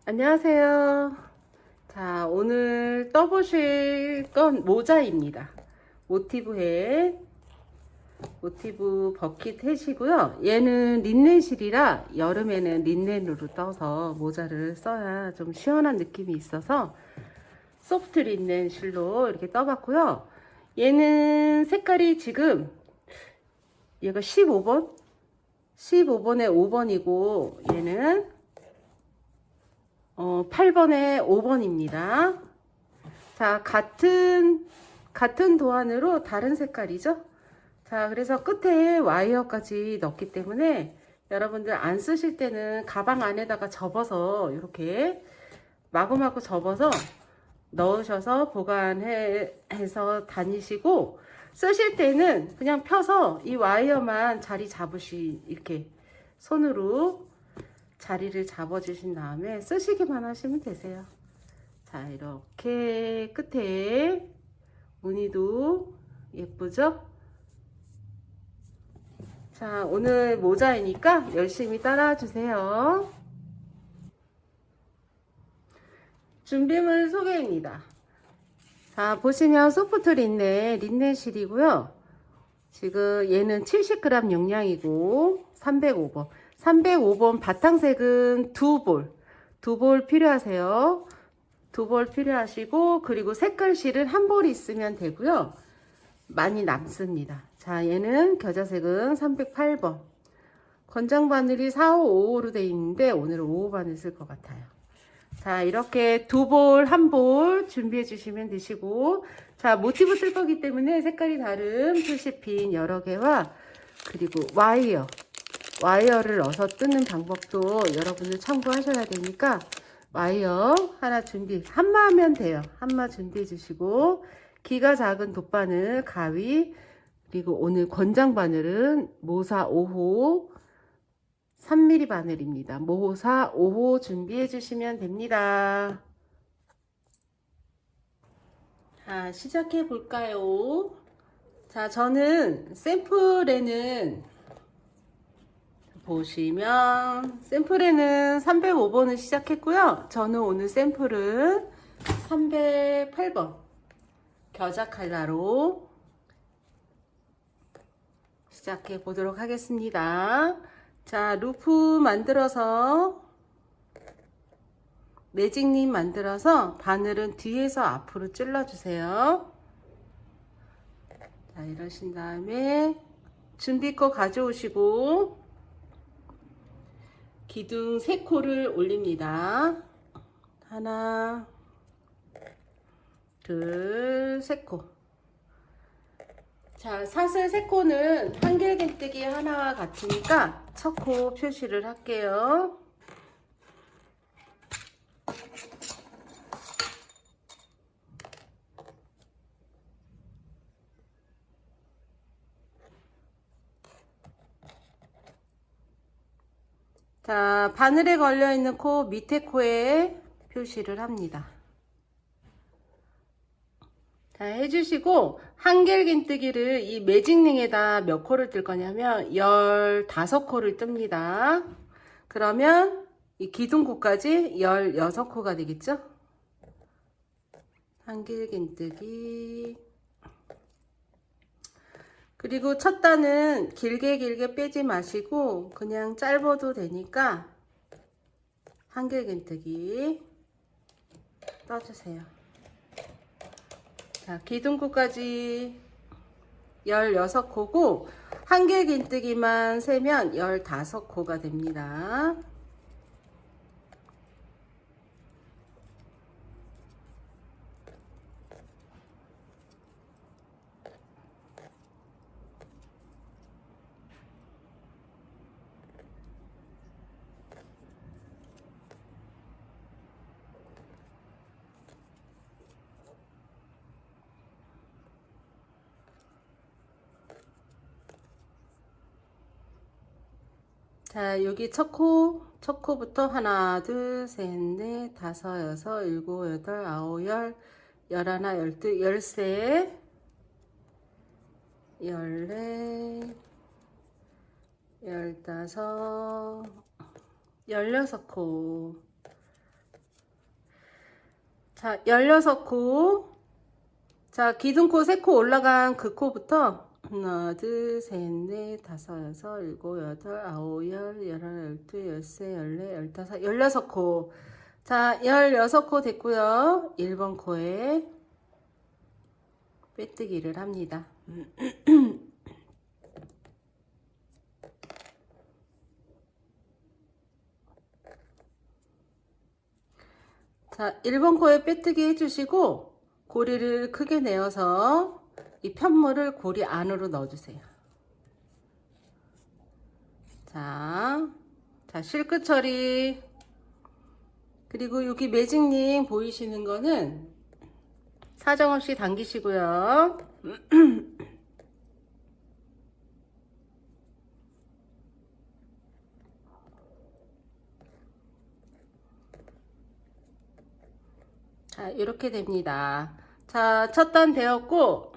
안녕하세요. 자, 오늘 떠보실 건 모자입니다. 모티브의 모티브 버킷 햇이고요. 얘는 린넨실이라 여름에는 린넨으로 떠서 모자를 써야 좀 시원한 느낌이 있어서 소프트 린넨 실로 이렇게 떠봤고요. 얘는 색깔이 지금 얘가 15번? 15번에 5번이고 얘는 8번에 5번입니다. 자, 같은 도안으로 다른 색깔이죠? 자, 그래서 끝에 와이어까지 넣었기 때문에 여러분들 안 쓰실 때는 가방 안에다가 접어서 이렇게 마구마구 접어서 넣으셔서 보관해서 다니시고, 쓰실 때는 그냥 펴서 이 와이어만 자리 이렇게 손으로 자리를 잡아주신 다음에 쓰시기만 하시면 되세요. 자, 이렇게 끝에 무늬도 예쁘죠? 자, 오늘 모자이니까 열심히 따라와 주세요. 준비물 소개입니다. 자, 보시면 소프트 린넨실이고요. 지금 얘는 70g 용량이고 305번. 305번 바탕색은 두 볼 필요하세요. 두 볼 필요하시고, 그리고 색깔실은 한 볼이 있으면 되고요. 많이 남습니다. 자, 얘는 겨자색은 308번. 권장 바늘이 4, 5, 5로 되어 있는데 오늘은 5호 바늘 쓸 것 같아요. 자, 이렇게 두 볼, 한 볼 준비해 주시면 되시고, 자, 모티브 쓸 거기 때문에 색깔이 다른 표시핀 여러 개와 그리고 와이어를 넣어서 뜨는 방법도 여러분들 참고하셔야 되니까 와이어 하나 한마 하면 돼요. 한마 준비해 주시고, 기가 작은 돗바늘, 가위, 그리고 오늘 권장 바늘은 모사 5호 3mm 바늘입니다. 모사 5호 준비해 주시면 됩니다. 자, 시작해 볼까요? 자, 저는 샘플에는 보시면 샘플에는 305번을 시작했고요. 저는 오늘 샘플은 308번 겨자 칼라로 시작해 보도록 하겠습니다. 자, 루프 만들어서 매직님 만들어서 바늘은 뒤에서 앞으로 찔러 주세요. 자, 이러신 다음에 준비 거 가져오시고 기둥 3코를 올립니다. 하나, 둘, 3코. 자, 사슬 3코는 한길긴뜨기 하나와 같으니까 첫 코 표시를 할게요. 자, 바늘에 걸려있는 코 밑에 코에 표시를 합니다. 자, 해주시고 한길긴뜨기를 이 매직링에다 몇 코를 뜰 거냐면 15코를 뜹니다. 그러면 이 기둥코까지 16코가 되겠죠? 한길긴뜨기. 그리고 첫 단은 길게 빼지 마시고 그냥 짧아도 되니까 한길긴뜨기 떠주세요. 자, 기둥코까지 16코고 한길긴뜨기만 세면 15코가 됩니다. 자, 여기 첫 코부터 하나, 둘, 셋, 넷, 다섯, 여섯, 일곱, 여덟, 아홉, 열, 열하나, 열둘, 열세, 열네, 열다섯, 16코. 자, 16코. 자, 기둥코 3코 올라간 그 코부터 하나, 둘, 셋, 넷, 다섯, 여섯, 일곱, 여덟, 아홉, 열, 열하나, 열둘, 열세, 열네, 열다섯, 16코. 자, 16코 됐고요. 1번 코에 빼뜨기를 합니다. 자, 1번 코에 빼뜨기 해주시고 고리를 크게 내어서 이 편물을 고리 안으로 넣어주세요. 자, 실끝 처리. 그리고 여기 매직링 보이시는 거는 사정없이 당기시고요. 자, 이렇게 됩니다. 자, 첫 단 되었고,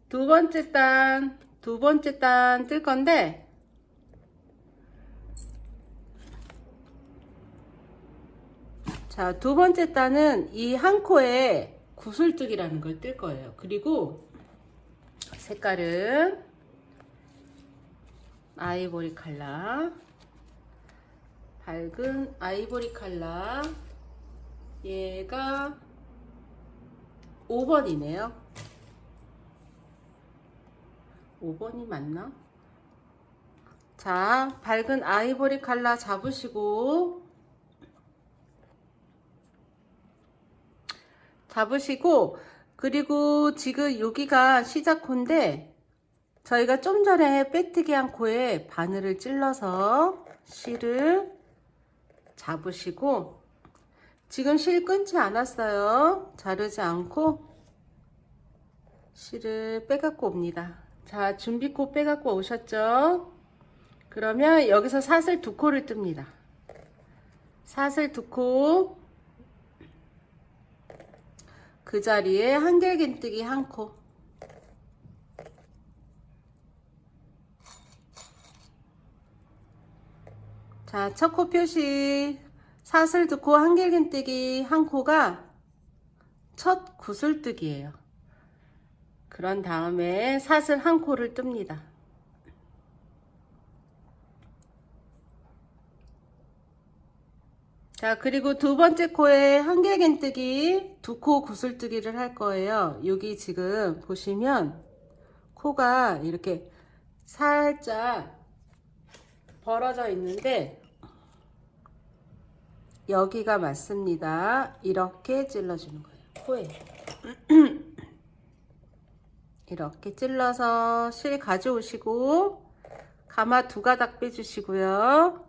두 번째 단 뜰 건데, 자, 두 번째 단은 이 한 코에 구슬뜨기라는 걸 뜰 거예요. 그리고 색깔은 아이보리 컬러, 밝은 아이보리 컬러. 얘가 5번이네요. 5번이 맞나? 자, 밝은 아이보리 컬러 잡으시고 그리고 지금 여기가 시작코인데 저희가 좀 전에 빼뜨기 한 코에 바늘을 찔러서 실을 잡으시고 지금 실 끊지 않았어요. 자르지 않고 실을 빼갖고 옵니다. 자, 준비코 빼갖고 오셨죠? 그러면 여기서 사슬 2코를 뜹니다. 사슬 2코, 그 자리에 한길긴뜨기 1코. 자, 첫 코 표시. 사슬 2코, 한길긴뜨기 1코가 첫 구슬뜨기예요. 그런 다음에 사슬 1코를 뜹니다. 자, 그리고 두 번째 코에 한길긴뜨기 2코 구슬뜨기를 할 거예요. 여기 지금 보시면 코가 이렇게 살짝 벌어져 있는데 여기가 맞습니다. 이렇게 찔러주는 거예요. 코에 이렇게 찔러서 실 가져오시고 가마 2가닥 빼주시고요.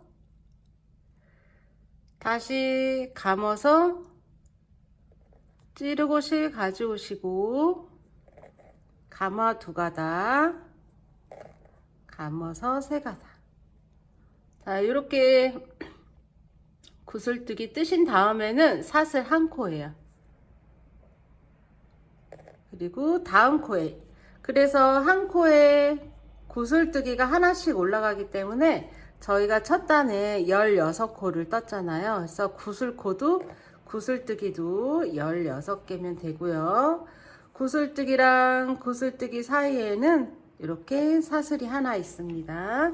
다시 감아서 찌르고 실 가져오시고 가마 2가닥, 감아서 3가닥. 자, 이렇게 구슬뜨기 뜨신 다음에는 사슬 1코예요. 그리고 다음 코에, 그래서 한 코에 구슬뜨기가 하나씩 올라가기 때문에 저희가 첫 단에 16코를 떴잖아요. 그래서 구슬뜨기도 16개면 되고요. 구슬뜨기랑 구슬뜨기 사이에는 이렇게 사슬이 하나 있습니다.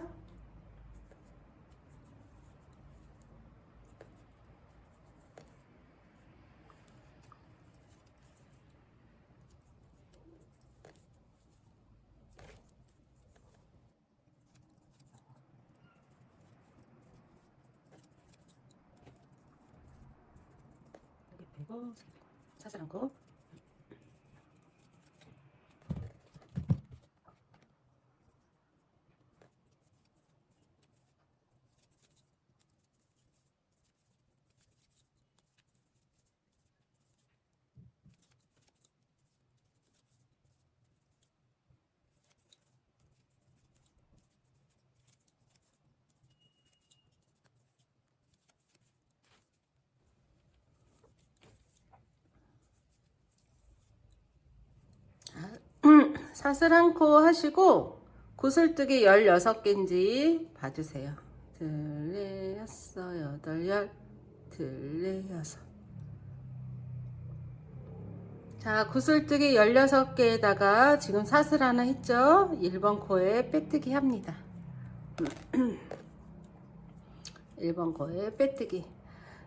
그리고 사슬 1코. 사슬 1코 하시고 구슬뜨기 16개인지 봐주세요. 둘, 넷, 여섯, 여덟, 열. 둘, 넷, 여섯. 자, 구슬뜨기 16개에다가 지금 사슬 하나 했죠? 1번 코에 빼뜨기 합니다. 1번 코에 빼뜨기.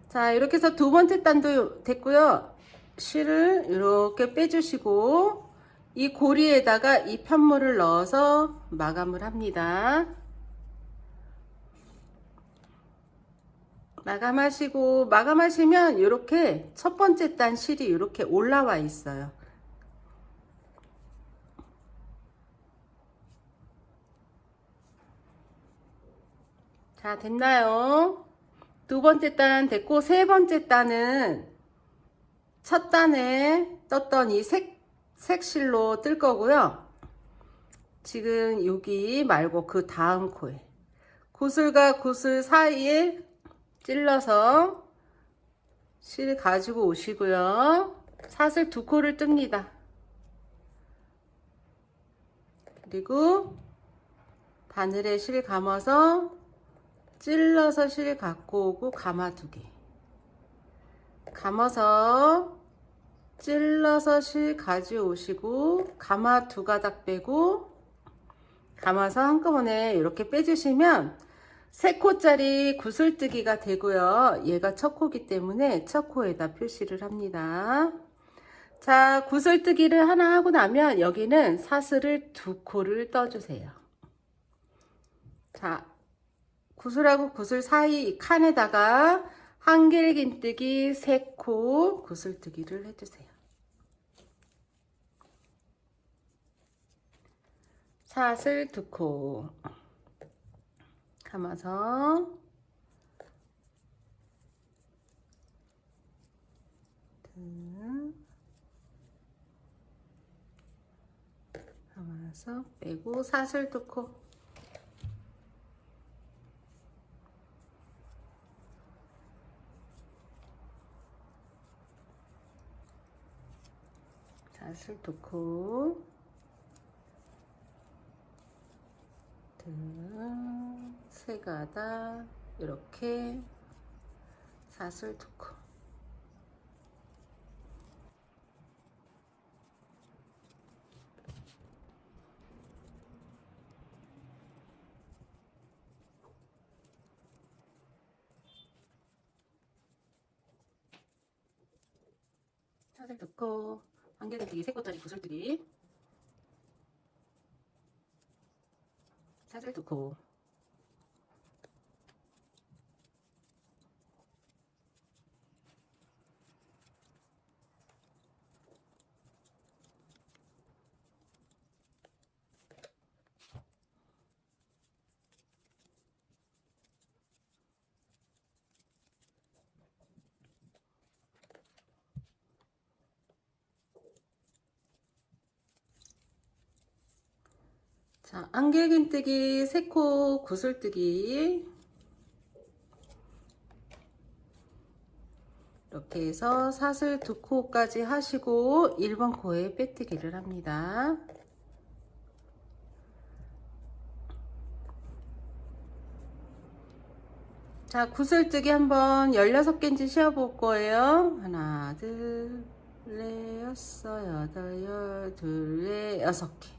자, 이렇게 해서 두 번째 단도 됐고요. 실을 이렇게 빼주시고 이 고리에다가 이 편물을 넣어서 마감을 합니다. 마감하시면 이렇게 첫 번째 단 실이 이렇게 올라와 있어요. 자, 됐나요? 두 번째 단 됐고, 세 번째 단은 첫 단에 떴던 이 색실로 뜰 거고요. 지금 여기 말고 그 다음 코에 구슬과 구슬 사이에 찔러서 실 가지고 오시고요. 사슬 두 코를 뜹니다. 그리고 바늘에 실 감아서 찔러서 실 갖고 오고 가마 두 개. 감아서 찔러서 실 가져오시고 가마 두 가닥 빼고 감아서 한꺼번에 이렇게 빼주시면 3코짜리 구슬뜨기가 되고요. 얘가 첫 코기 때문에 첫 코에다 표시를 합니다. 자, 구슬뜨기를 하나 하고 나면 여기는 사슬을 2코를 떠주세요. 자, 구슬하고 구슬 사이 이 칸에다가 한길긴뜨기 3코 구슬뜨기를 해주세요. 사슬 2코 감아서 감아서 빼고 사슬 2코 사슬 2코 세 가닥 이렇게 사슬 2코 사슬 2코 한길긴뜨기 3코짜리 구슬뜨기 사슬 2코 자, 안길긴뜨기 3코 구슬뜨기 이렇게 해서 사슬 2코까지 하시고 1번 코에 빼뜨기를 합니다. 자, 구슬뜨기 한번 16개인지 쉬어볼 거예요. 하나, 둘, 넷, 여섯, 여덟, 열, 둘, 넷, 6개.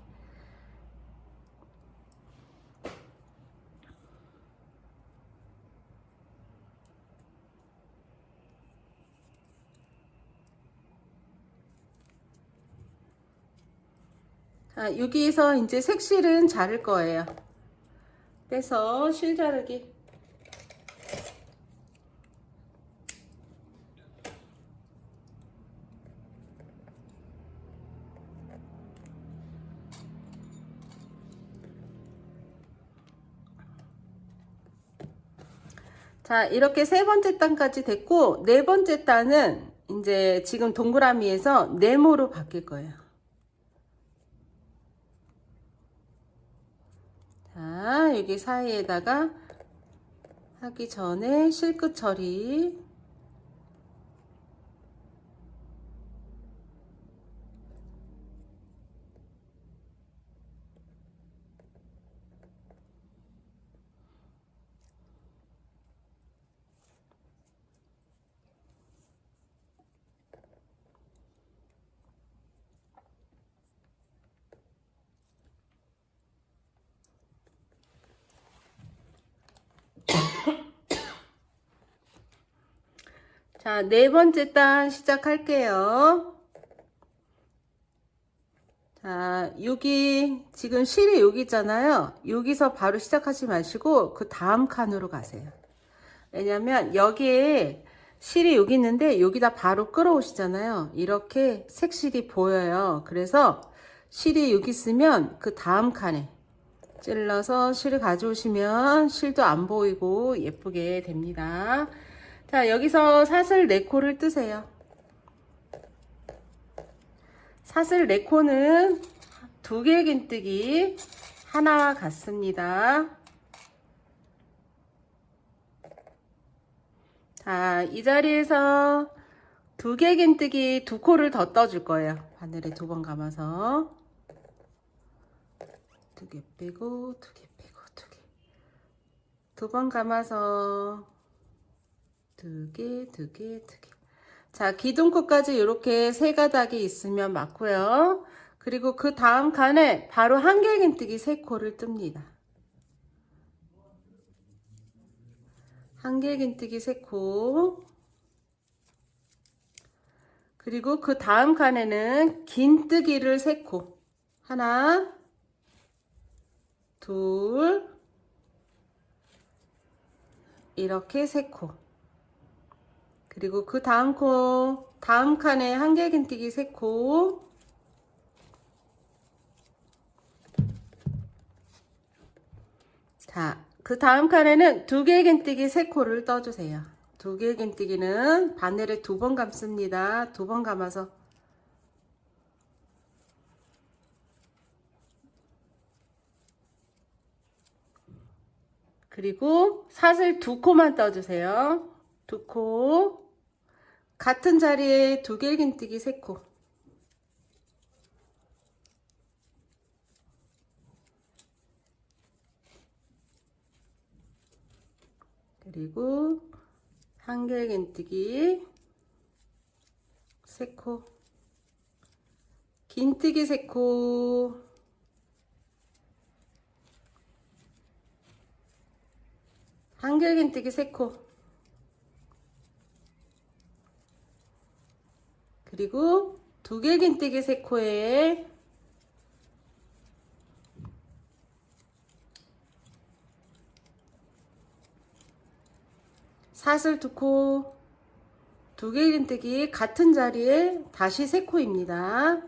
자, 여기에서 이제 색실은 자를 거예요. 빼서 실 자르기. 자, 이렇게 세 번째 단까지 됐고, 네 번째 단은 이제 지금 동그라미에서 네모로 바뀔 거예요. 자, 여기 사이에다가 하기 전에 실끝 처리. 자, 네 번째 단 시작할게요. 자, 여기 지금 실이 여기 있잖아요. 여기서 바로 시작하지 마시고 그 다음 칸으로 가세요. 왜냐면 여기에 실이 여기 있는데 여기다 바로 끌어오시잖아요. 이렇게 색실이 보여요. 그래서 실이 여기 있으면 그 다음 칸에 찔러서 실을 가져오시면 실도 안 보이고 예쁘게 됩니다. 자, 여기서 사슬 4코를 뜨세요. 사슬 4코는 2개 긴뜨기 하나와 같습니다. 자, 이 자리에서 2개 긴뜨기 2코를 더 떠줄 거예요. 바늘에 2번 감아서 2개 빼고 2개 빼고 2개 2번 감아서 2개 2개 2개. 자, 기둥코까지 이렇게 3가닥이 있으면 맞고요. 그리고 그 다음 칸에 바로 한길긴뜨기 3코를 뜹니다. 한길긴뜨기 3코. 그리고 그 다음 칸에는 긴뜨기를 3코. 하나, 둘, 이렇게 3코. 그리고 그 다음 다음 칸에 한길긴뜨기 3코. 자, 그 다음 칸에는 2개 긴뜨기 3코를 떠주세요. 2개 긴뜨기는 바늘에 2번 감습니다. 2번 감아서 그리고 사슬 2코만 떠주세요. 2코 같은 자리에 2개 긴뜨기 3코 그리고 한길긴뜨기 3코 긴뜨기 3코 한길긴뜨기 3코 그리고 2개 긴뜨기 3코에 사슬 2코 2개 긴뜨기 같은 자리에 다시 3코입니다.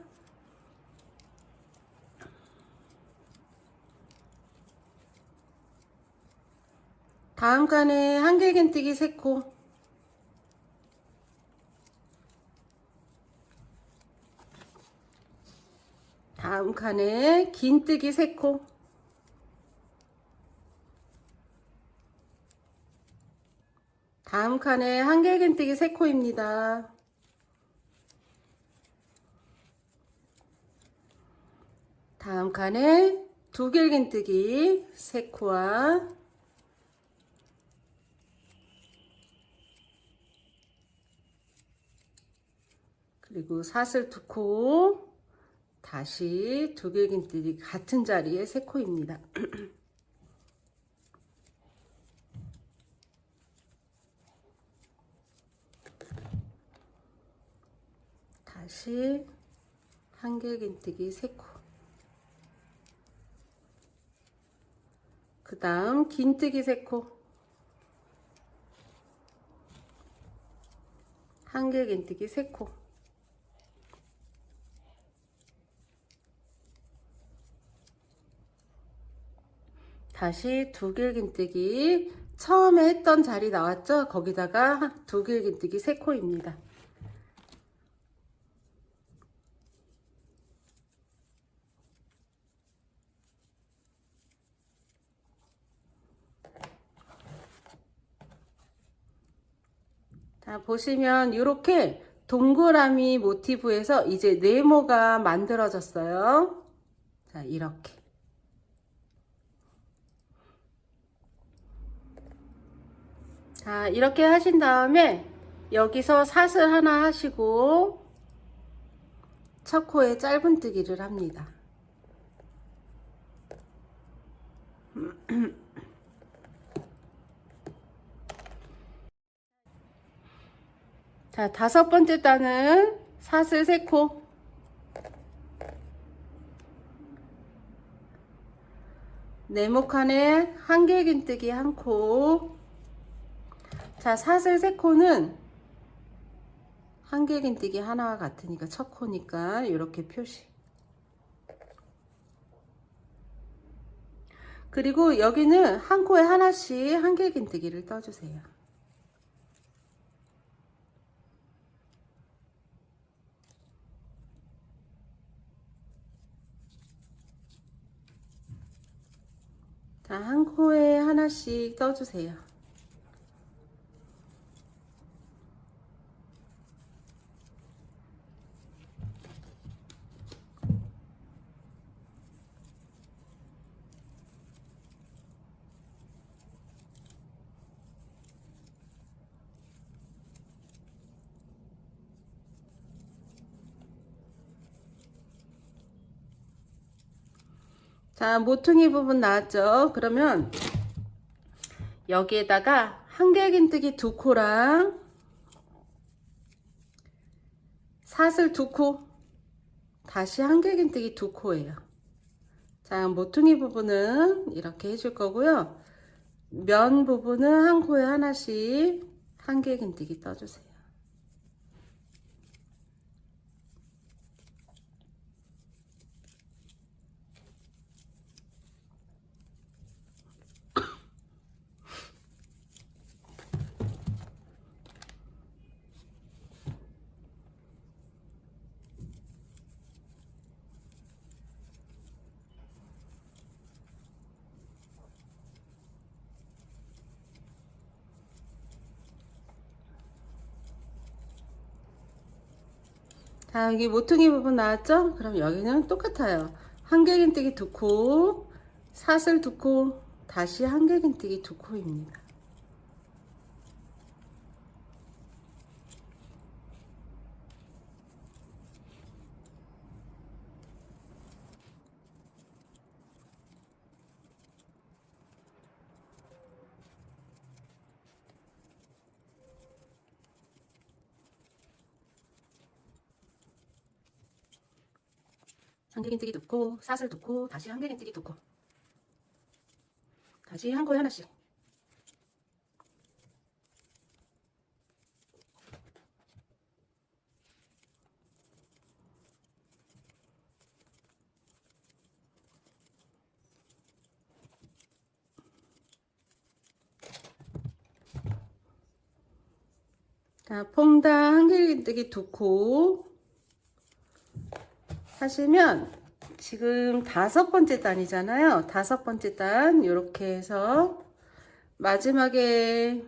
다음 칸에 한길긴뜨기 3코 다음 칸에 긴뜨기 3코 다음 칸에 한길긴뜨기 3코입니다. 다음 칸에 2개 긴뜨기 3코와 그리고 사슬 2코 다시 2개 긴뜨기 같은 자리에 3코입니다. 다시 한길긴뜨기 3코 그 다음 긴뜨기 3코 한길긴뜨기 3코 다시 2개 긴뜨기 처음에 했던 자리 나왔죠? 거기다가 2개 긴뜨기 3코입니다. 자, 보시면 이렇게 동그라미 모티브에서 이제 네모가 만들어졌어요. 자, 이렇게. 자, 이렇게 하신 다음에 여기서 사슬 하나 하시고 첫 코에 짧은뜨기를 합니다. 자, 5번째 단은 사슬 3코, 네모칸에 한길긴뜨기 1코. 자, 사슬 3코는 한길긴뜨기 하나와 같으니까 첫 코니까 이렇게 표시. 그리고 여기는 한 코에 하나씩 한길긴뜨기를 떠주세요. 자, 한 코에 하나씩 떠주세요. 자, 모퉁이 부분 나왔죠? 그러면 여기에다가 한길긴뜨기 2코랑 사슬 2코, 다시 한길긴뜨기 2코예요. 자, 모퉁이 부분은 이렇게 해줄 거고요. 면 부분은 한 코에 하나씩 한길긴뜨기 떠주세요. 자, 여기 모퉁이 부분 나왔죠? 그럼 여기는 똑같아요. 한길긴뜨기 2코, 사슬 2코, 다시 한길긴뜨기 2코입니다. 한길긴뜨기 2코, 사슬 2코, 다시 한길긴뜨기 2코. 다시 한 코에 하나씩. 자, 퐁당 한길긴뜨기 2코 하시면 지금 5번째 단이잖아요. 5번째 단 이렇게 해서 마지막에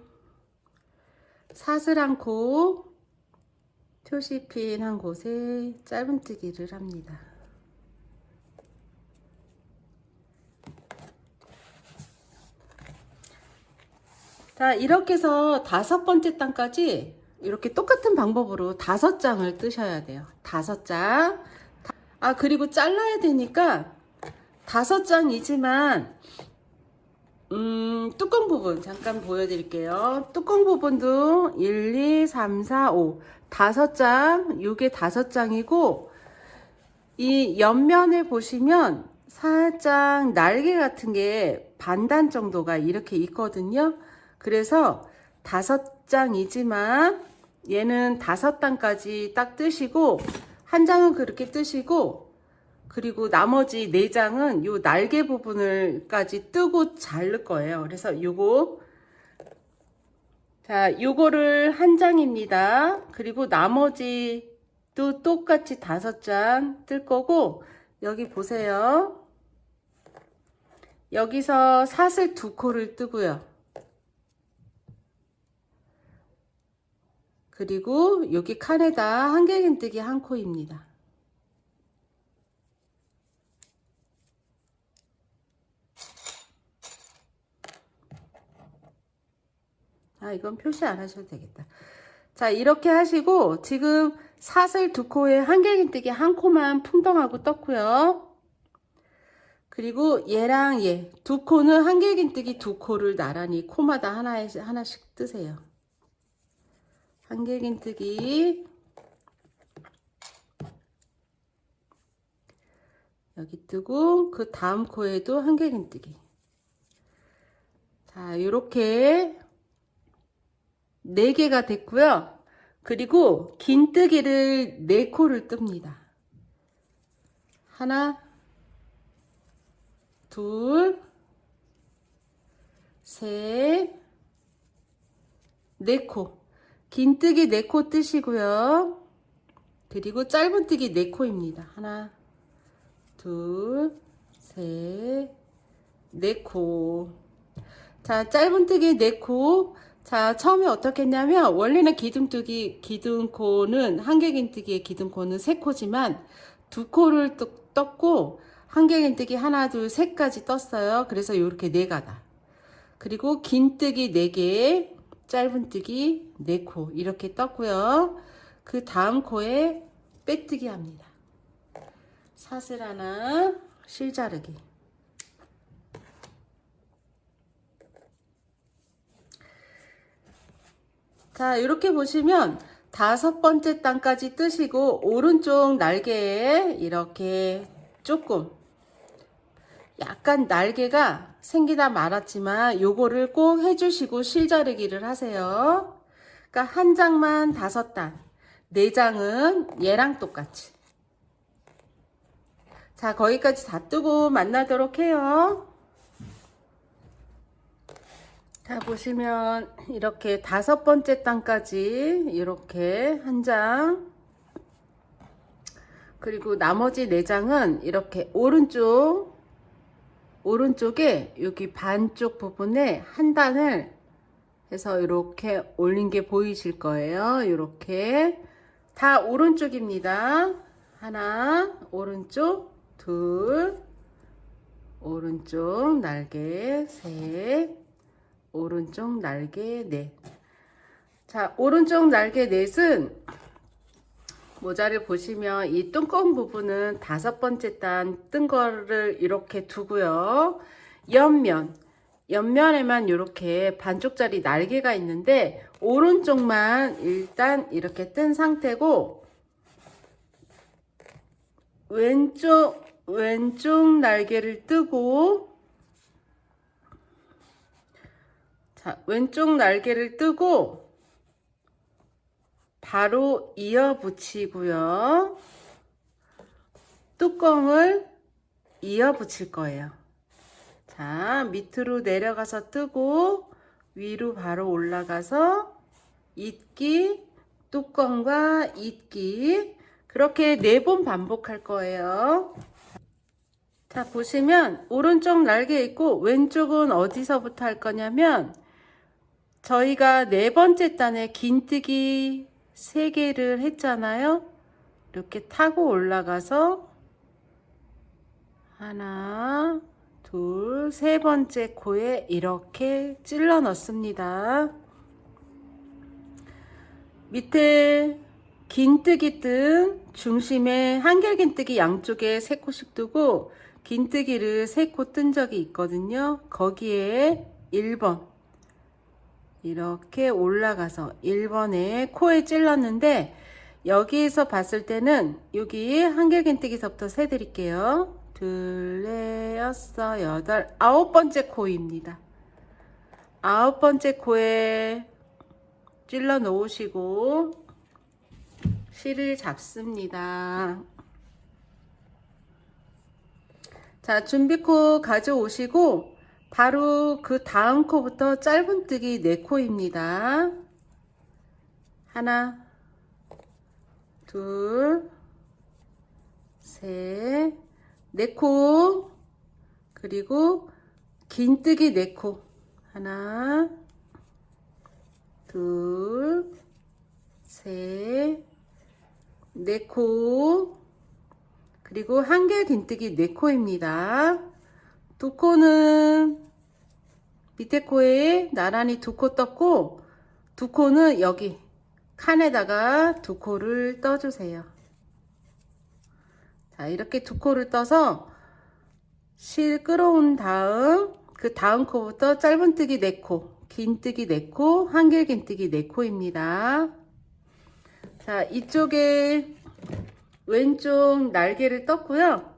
사슬 1코, 표시핀 한 곳에 짧은뜨기를 합니다. 자, 이렇게 해서 5번째 단까지 이렇게 똑같은 방법으로 5장을 뜨셔야 돼요. 5장. 아, 그리고 잘라야 되니까 5장이지만 뚜껑 부분 잠깐 보여드릴게요. 뚜껑 부분도 1, 2, 3, 4, 5 5장, 이게 5장이고 이 옆면에 보시면 살짝 날개 같은 게 반단 정도가 이렇게 있거든요. 그래서 5장이지만 얘는 5단까지 딱 뜨시고 한 장은 그렇게 뜨시고 그리고 나머지 4장은 요 날개 부분을까지 뜨고 자를 거예요. 그래서 요거 자, 요거를 한 장입니다. 그리고 나머지도 똑같이 5장 뜰 거고 여기 보세요. 여기서 사슬 2코를 뜨고요. 그리고 여기 칸에다 한길긴뜨기 1코입니다. 아, 이건 표시 안 하셔도 되겠다. 자, 이렇게 하시고 지금 사슬 2코에 한길긴뜨기 1코만 풍덩하고 떴고요. 그리고 얘랑 얘 2코는 한길긴뜨기 2코를 나란히 코마다 하나씩 뜨세요. 한길긴뜨기 여기 뜨고 그 다음 코에도 한길긴뜨기. 자, 이렇게 4개가 됐고요. 그리고 긴뜨기를 4코를 뜹니다. 하나, 둘, 셋, 4코. 긴뜨기 4코 뜨시고요. 그리고 짧은뜨기 4코입니다. 하나, 둘, 셋, 4코. 자, 짧은뜨기 4코. 자, 처음에 어떻게 했냐면 원래는 기둥코는 한길긴뜨기의 기둥코는 3코지만 2코를 떴고 한길긴뜨기 하나, 둘, 셋까지 떴어요. 그래서 이렇게 4가닥. 그리고 긴뜨기 4개, 짧은뜨기 4코 이렇게 떴고요. 그 다음 코에 빼뜨기 합니다. 사슬 하나, 실자르기. 자, 이렇게 보시면 5번째 단까지 뜨시고 오른쪽 날개에 이렇게 조금 약간 날개가 생기다 말았지만 요거를 꼭 해주시고 실자르기를 하세요. 그러니까 한 장만 5단, 4장은 얘랑 똑같이. 자, 거기까지 다 뜨고 만나도록 해요. 자, 보시면 이렇게 5번째 단까지 이렇게 한 장, 그리고 나머지 4장은 이렇게 오른쪽에 여기 반쪽 부분에 한 단을 해서 이렇게 올린 게 보이실 거예요. 이렇게 다 오른쪽입니다. 하나, 오른쪽, 둘, 오른쪽 날개, 셋, 오른쪽 날개, 넷. 자, 오른쪽 날개 넷은 모자를 보시면 이 뚜껑 부분은 5번째 단 뜬 거를 이렇게 두고요. 옆면에만 이렇게 반쪽짜리 날개가 있는데 오른쪽만 일단 이렇게 뜬 상태고 왼쪽 날개를 뜨고, 자, 왼쪽 날개를 뜨고 바로 이어 붙이고요. 뚜껑을 이어 붙일 거예요. 자, 밑으로 내려가서 뜨고 위로 바로 올라가서 잇기, 뚜껑과 잇기, 그렇게 4번 반복할 거예요. 자, 보시면 오른쪽 날개 있고 왼쪽은 어디서부터 할 거냐면 저희가 4번째 단에 긴뜨기 3개를 했잖아요. 이렇게 타고 올라가서 하나, 둘, 3번째 코에 이렇게 찔러 넣습니다. 밑에 긴뜨기 뜬 중심에 한길긴뜨기 양쪽에 3코씩 뜨고 긴뜨기를 3코 뜬 적이 있거든요. 거기에 1번 이렇게 올라가서 1번에 코에 찔렀는데 여기에서 봤을 때는 여기 한길긴뜨기서부터 세드릴게요. 둘, 넷, 여섯, 여덟, 9번째 코입니다. 9번째 코에 찔러 놓으시고 실을 잡습니다. 자, 준비코 가져오시고 바로 그 다음 코부터 짧은뜨기 4코입니다. 하나, 둘, 셋, 4코. 그리고 긴뜨기 4코. 하나, 둘, 셋, 4코. 그리고 한길 긴뜨기 4코입니다. 2코는 밑에 코에 나란히 2코 떴고 2코는 여기 칸에다가 2코를 떠주세요. 자, 이렇게 2코를 떠서 실 끌어온 다음 그 다음 코부터 짧은뜨기 4코, 긴뜨기 4코, 한길긴뜨기 4코입니다. 자, 이쪽에 왼쪽 날개를 떴고요.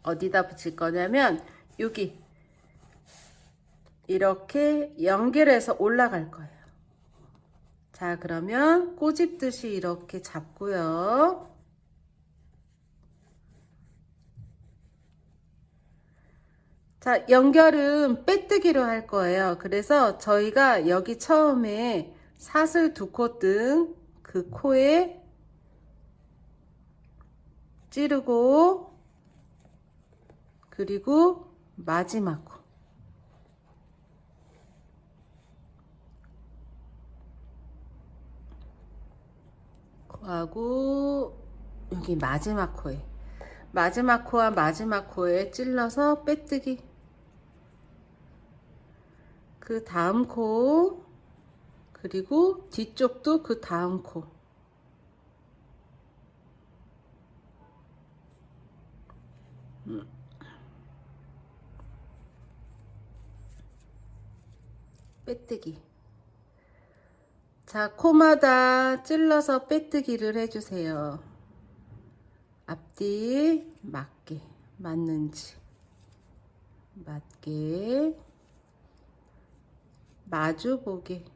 어디다 붙일 거냐면 여기 이렇게 연결해서 올라갈 거예요. 자, 그러면 꼬집듯이 이렇게 잡고요. 자, 연결은 빼뜨기로 할 거예요. 그래서 저희가 여기 처음에 사슬 2코 뜬 그 코에 찌르고, 그리고 마지막 코. 코하고 여기 마지막 코에, 마지막 코와 마지막 코에 찔러서 빼뜨기. 그 다음 코, 그리고 뒤쪽도 그 다음 코. 빼뜨기. 자, 코마다 찔러서 빼뜨기를 해주세요. 앞뒤 맞게, 맞는지 맞게, 마주보게.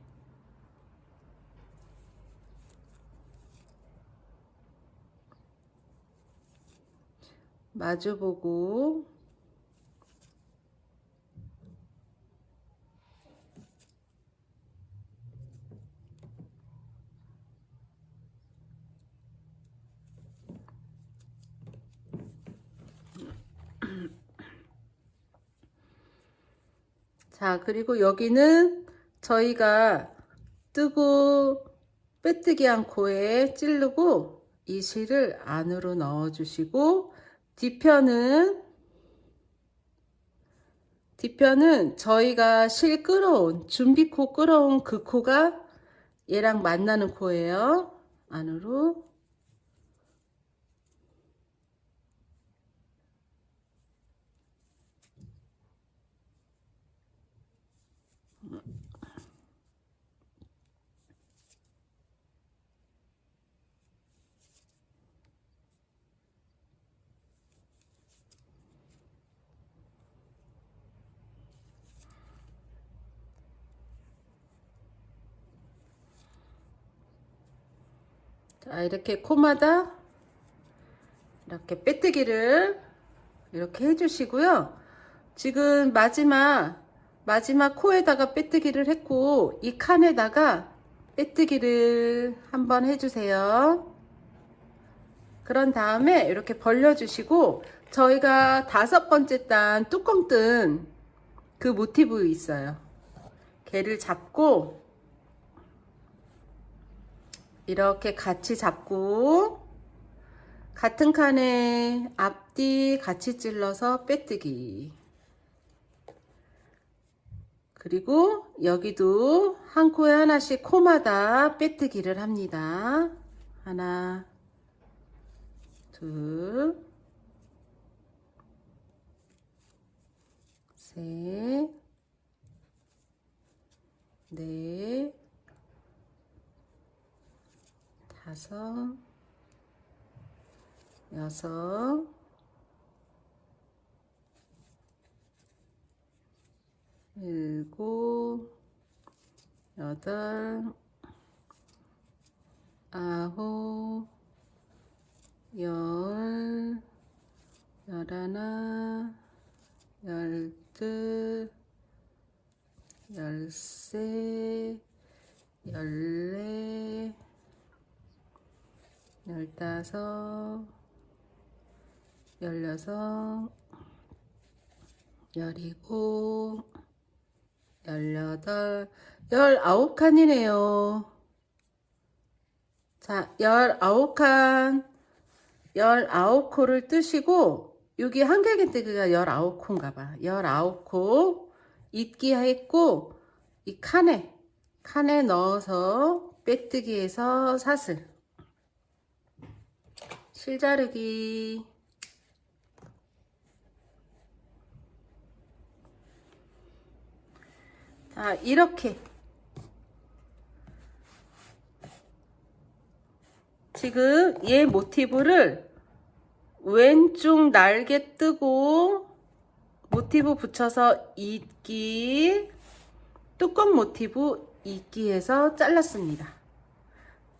마주보고. 자, 그리고 여기는 저희가 뜨고 빼뜨기 한 코에 찌르고 이 실을 안으로 넣어 주시고, 뒤편은 저희가 실 끌어온, 준비코 끌어온 그 코가 얘랑 만나는 코예요. 안으로. 자, 이렇게 코마다 이렇게 빼뜨기를 이렇게 해주시고요. 지금 마지막 코에다가 빼뜨기를 했고, 이 칸에다가 빼뜨기를 한번 해주세요. 그런 다음에 이렇게 벌려주시고, 저희가 5번째 단 뚜껑 뜬 그 모티브 있어요. 걔를 잡고 이렇게 같이 잡고, 같은 칸에 앞뒤 같이 찔러서 빼뜨기. 그리고 여기도 한 코에 하나씩 코마다 빼뜨기를 합니다. 하나, 둘, 셋, 넷, 다섯, 여섯, 일곱, 여덟, 아홉, 열, 열하나, 열둘, 열세, 열네, 열다섯, 열여섯, 열일곱, 열여덟, 19칸이네요. 자, 19칸, 19코를 뜨시고, 여기 한길긴뜨기가 19코인가 봐. 19코 잊기 했고, 이 칸에 넣어서 빼뜨기해서 사슬, 실자르기. 자, 이렇게 지금 얘 모티브를 왼쪽 날개 뜨고 모티브 붙여서 이끼, 뚜껑 모티브 이끼 해서 잘랐습니다.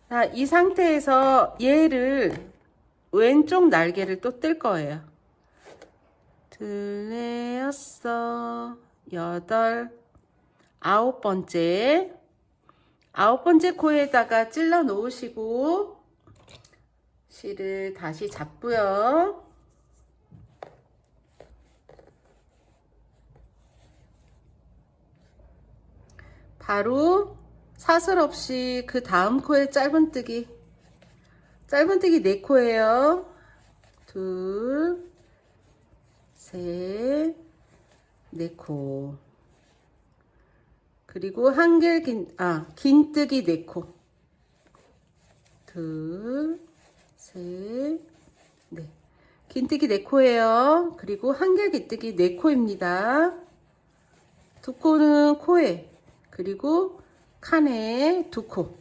자, 이 상태에서 얘를 왼쪽 날개를 또 뜰 거예요. 둘, 여섯, 여덟, 아홉 번째 코에다가 찔러 놓으시고 실을 다시 잡고요. 바로 사슬 없이 그 다음 코에 짧은뜨기 4코예요. 둘, 셋, 4코. 그리고 긴뜨기 4코. 둘, 셋, 넷. 긴뜨기 4코예요. 그리고 긴뜨기 4코입니다. 2코는 코에, 그리고 칸에 2코.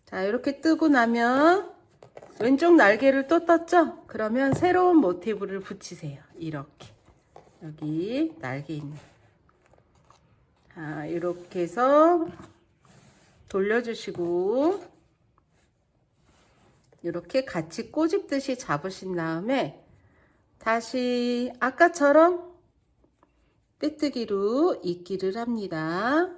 자, 이렇게 뜨고 나면 왼쪽 날개를 또 떴죠? 그러면 새로운 모티브를 붙이세요. 이렇게. 여기 날개 있는. 자, 이렇게 해서 돌려주시고 이렇게 같이 꼬집듯이 잡으신 다음에 다시 아까처럼 빼뜨기로 이끼를 합니다.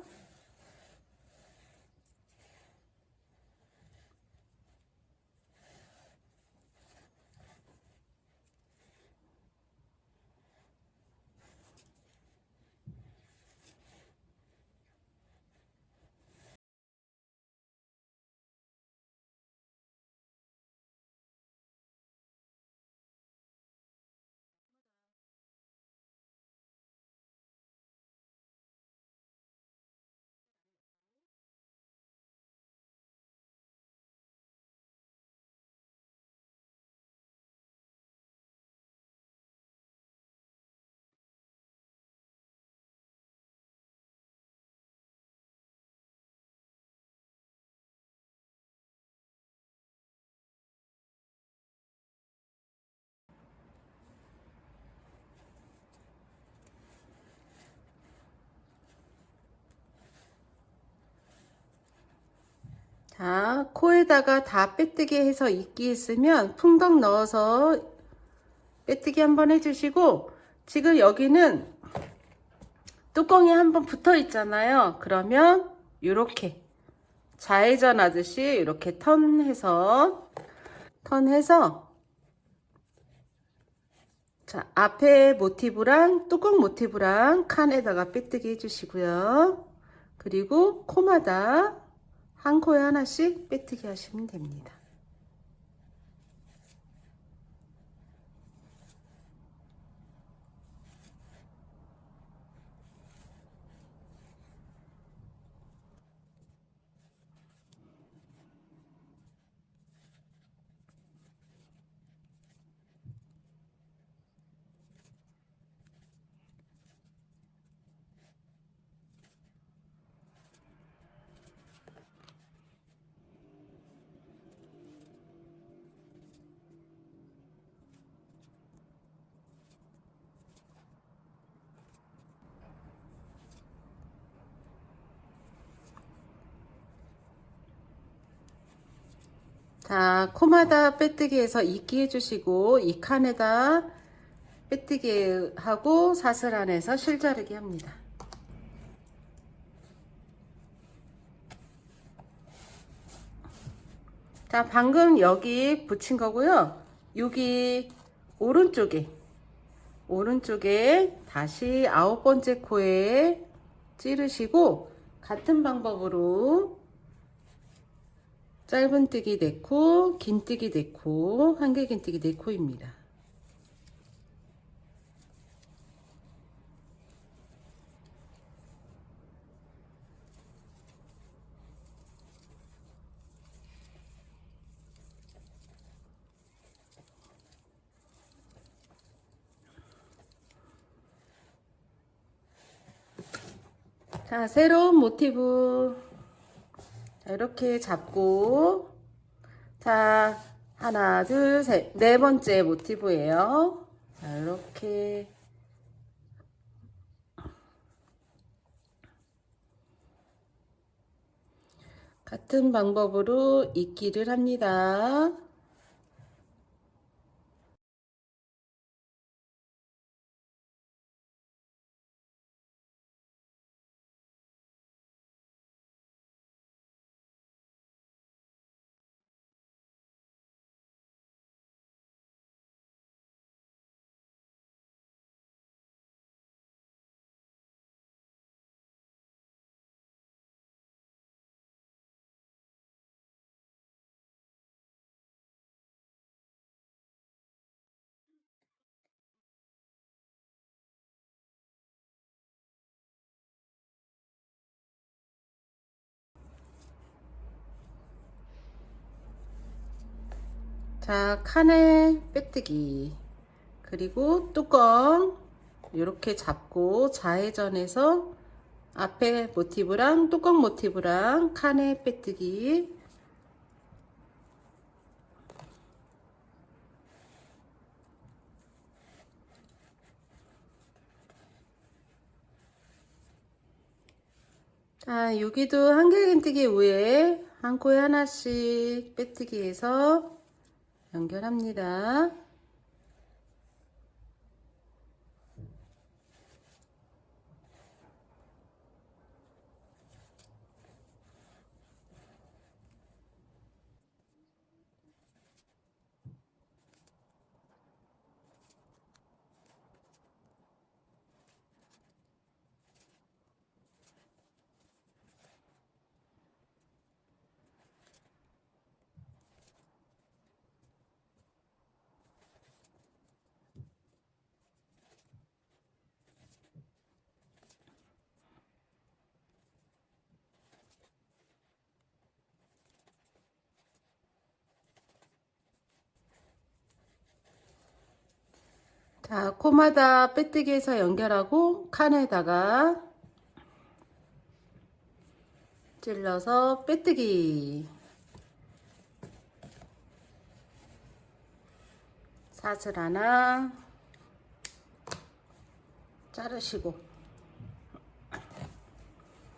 자, 코에다가 다 빼뜨기 해서 이끼 있으면 풍덩 넣어서 빼뜨기 한번 해주시고, 지금 여기는 뚜껑이 한번 붙어 있잖아요. 그러면 이렇게 좌회전 하듯이 이렇게 턴해서 자, 앞에 모티브랑 뚜껑 모티브랑 칸에다가 빼뜨기 해주시고요. 그리고 코마다 한 코에 하나씩 빼뜨기 하시면 됩니다. 자, 코마다 빼뜨기 해서 이끼 해주시고, 이 칸에다 빼뜨기 하고 사슬 안에서 실자르기 합니다. 자, 방금 여기 붙인 거고요. 여기 오른쪽에 다시 9번째 코에 찌르시고, 같은 방법으로 짧은뜨기 4코, 긴뜨기 4코, 한길긴뜨기 4코입니다. 자, 새로운 모티브 자, 이렇게 잡고 자, 하나, 둘, 셋. 네 번째 모티브예요. 자, 이렇게. 같은 방법으로 입기를 합니다. 자, 칸에 빼뜨기. 그리고 뚜껑 이렇게 잡고 좌회전해서 앞에 모티브랑 뚜껑 모티브랑 칸에 빼뜨기. 자, 여기도 한길긴뜨기 위에 한 코에 하나씩 빼뜨기 해서 연결합니다. 자, 코마다 빼뜨기해서 연결하고 칸에다가 찔러서 빼뜨기. 사슬 하나 자르시고.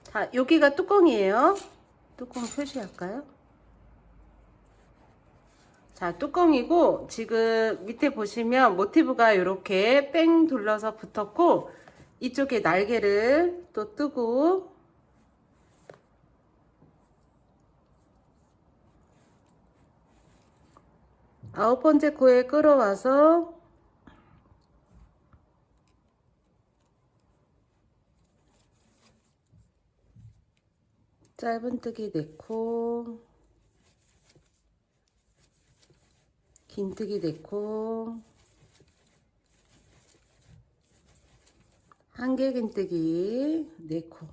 자, 여기가 뚜껑이에요. 뚜껑 표시할까요? 자, 뚜껑이고 지금 밑에 보시면 모티브가 이렇게 뺑 둘러서 붙었고 이쪽에 날개를 또 뜨고 아홉 번째 코에 끌어와서 짧은뜨기 4코, 긴뜨기 4코, 한길긴뜨기 4코,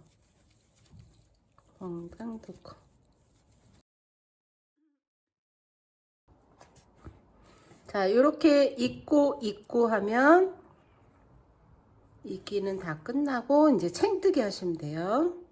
펑당 2코. 자, 이렇게 입고 하면 입기는 다 끝나고 이제 챙뜨기 하시면 돼요.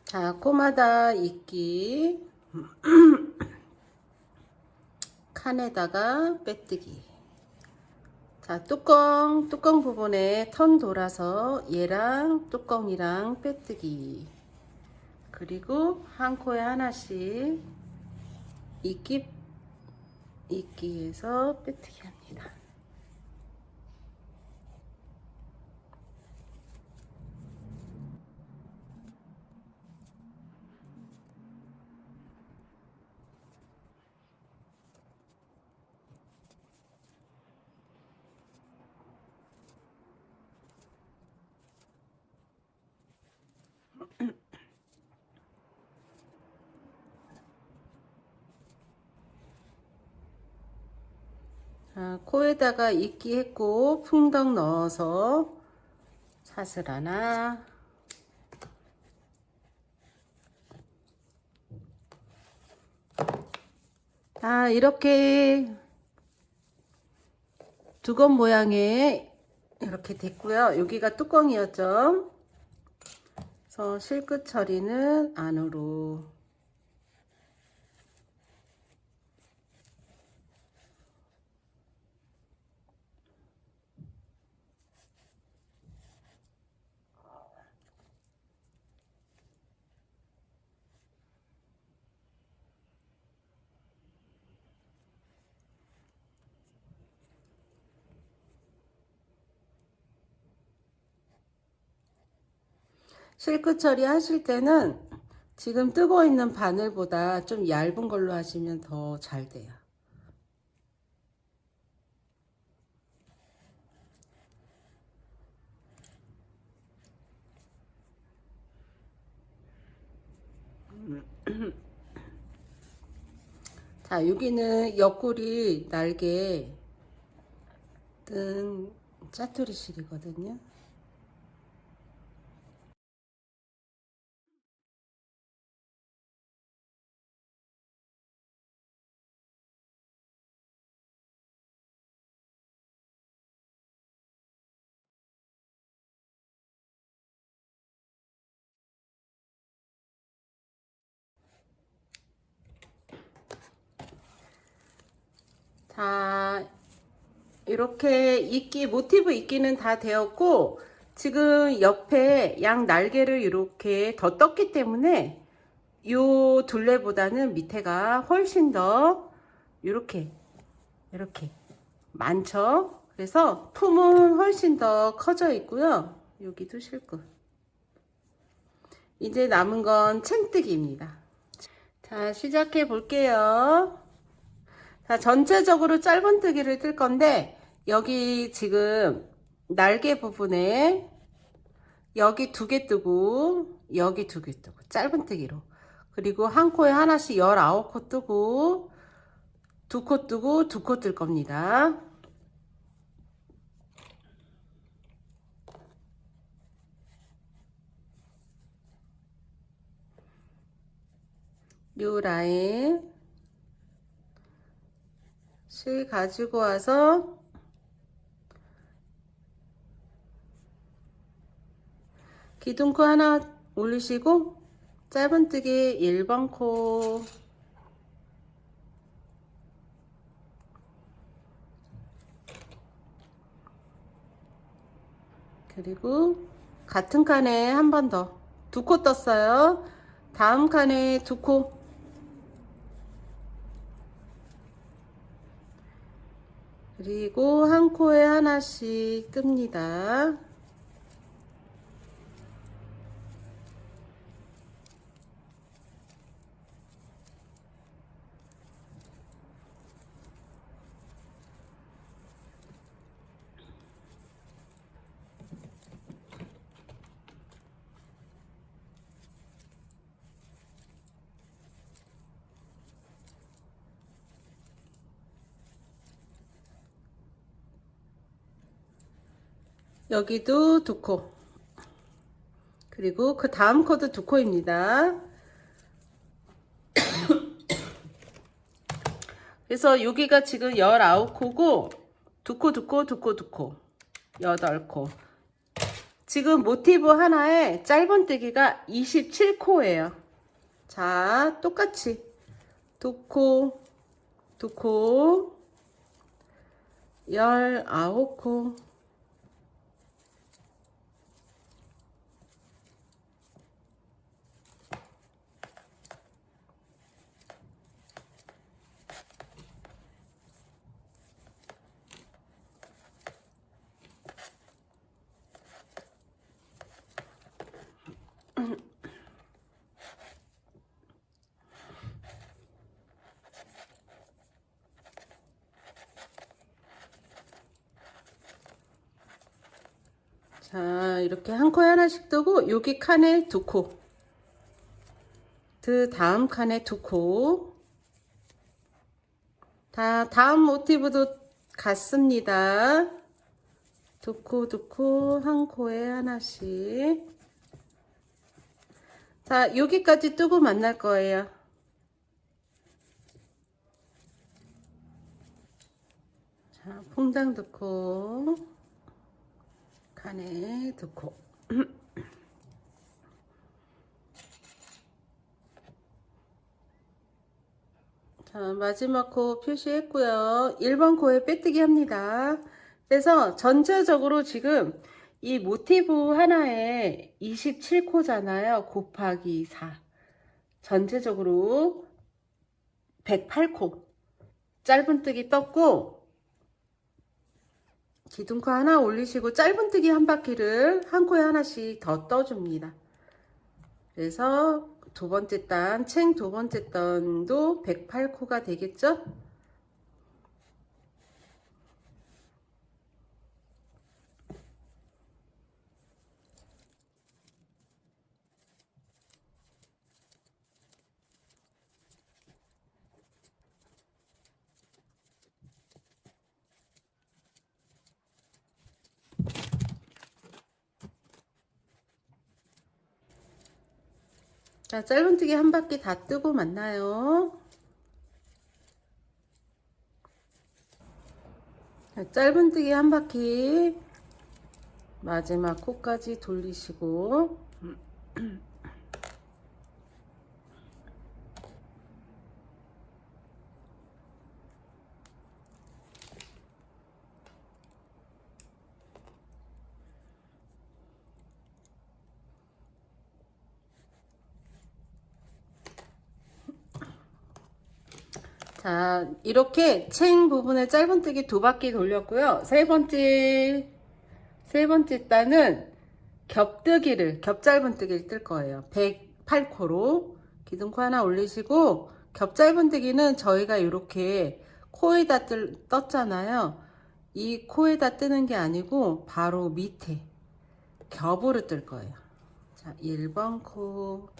자, 코마다 입기 칸에다가 빼뜨기. 자, 뚜껑 부분에 턴 돌아서 얘랑 뚜껑이랑 빼뜨기. 그리고 한 코에 하나씩 입기해서 빼뜨기 합니다. 자, 코에다가 이끼 했고 풍덩 넣어서 사슬 하나, 이렇게 두건 모양의 이렇게 됐고요. 여기가 뚜껑이었죠. 그래서 실끝 처리는 안으로. 실끝 처리 하실 때는 지금 뜨고 있는 바늘보다 좀 얇은 걸로 하시면 더 잘 돼요. 자, 여기는 옆구리 날개 뜬 짜투리 실이거든요. 자, 이렇게 이끼, 모티브 이끼는 다 되었고, 지금 옆에 양 날개를 이렇게 더 떴기 때문에 요 둘레보다는 밑에가 훨씬 더 이렇게 많죠. 그래서 품은 훨씬 더 커져 있고요. 여기도 실끝. 이제 남은 건 챙뜨기입니다. 자, 시작해 볼게요. 자, 전체적으로 짧은뜨기를 뜰 건데, 여기 지금 날개 부분에 여기 2개 뜨고, 여기 2개 뜨고, 짧은뜨기로. 그리고 한 코에 하나씩 19코 뜨고, 2코 뜨고, 2코 뜰 겁니다. 요 라인 실 가지고 와서 기둥코 하나 올리시고 짧은뜨기 1번 코 그리고 같은 칸에 한 번 더 2코 떴어요. 다음 칸에 2코 그리고 한 코에 하나씩 뜹니다. 여기도 2코 그리고 그 다음 코도 2코입니다. 그래서 여기가 지금 19코고 2코 2코 2코 2코 8코 지금 모티브 하나에 짧은뜨기가 27코예요. 자, 똑같이 2코 2코 19코 자, 이렇게 한 코에 하나씩 뜨고 여기 칸에 2코 그 다음 칸에 2코 다음 모티브도 같습니다. 두 코 한 코에 하나씩. 자, 여기까지 뜨고 만날 거예요. 자, 퐁당 두 코, 가네 두 코. 자, 마지막 코 표시했고요. 1번 코에 빼뜨기 합니다. 그래서 전체적으로 지금 이 모티브 하나에 27코잖아요. 곱하기 4. 전체적으로 108코. 짧은뜨기 떴고, 기둥코 하나 올리시고 짧은뜨기 한 바퀴를 한 코에 하나씩 더 떠줍니다. 그래서 두 번째 단, 챙 두 번째 단도 108코가 되겠죠? 자, 짧은뜨기 한 바퀴 다 뜨고 만나요. 자, 짧은뜨기 한 바퀴 마지막 코까지 돌리시고 자, 이렇게 챙 부분에 짧은뜨기 두 바퀴 돌렸고요. 세 번째 단은 겹짧은뜨기를 뜰 거예요. 108코로 기둥코 하나 올리시고, 겹짧은뜨기는 저희가 이렇게 코에다 떴잖아요. 이 코에다 뜨는 게 아니고 바로 밑에 겹으로 뜰 거예요. 자, 1번 코.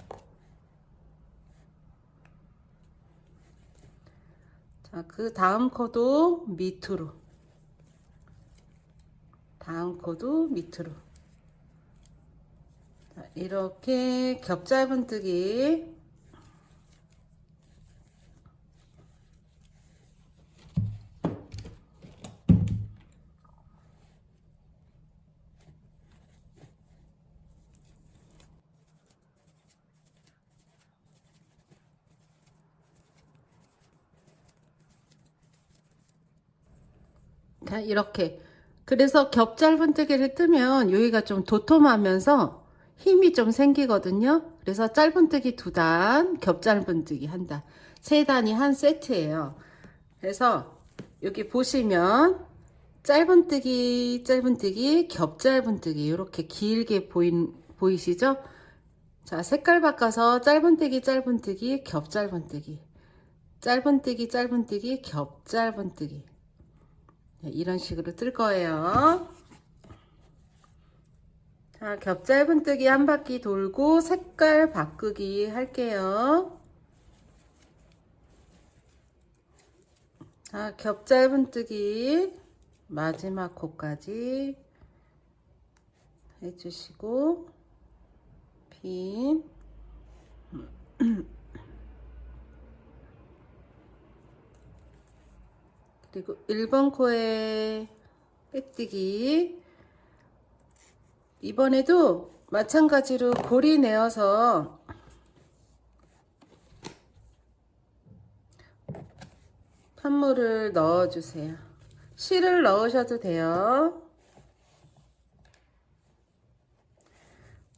자, 그 다음 코도 밑으로. 다음 코도 밑으로. 자, 이렇게 겹짧은뜨기. 자, 이렇게. 그래서 겹짧은뜨기를 뜨면 여기가 좀 도톰하면서 힘이 좀 생기거든요. 그래서 짧은뜨기 두 단, 겹짧은뜨기 한 단, 세 단이 한 세트예요. 그래서 여기 보시면 짧은뜨기, 겹짧은뜨기 이렇게 길게 보이시죠? 자, 색깔 바꿔서 짧은뜨기, 겹짧은뜨기, 짧은뜨기, 겹짧은뜨기. 네, 이런 식으로 뜰 거예요. 자, 겹짧은뜨기 한 바퀴 돌고 색깔 바꾸기 할게요. 자, 겹짧은뜨기 마지막 코까지 해주시고 핀 그리고 1번 코에 빼뜨기. 이번에도 마찬가지로 고리 내어서 판물을 넣어주세요. 실을 넣으셔도 돼요.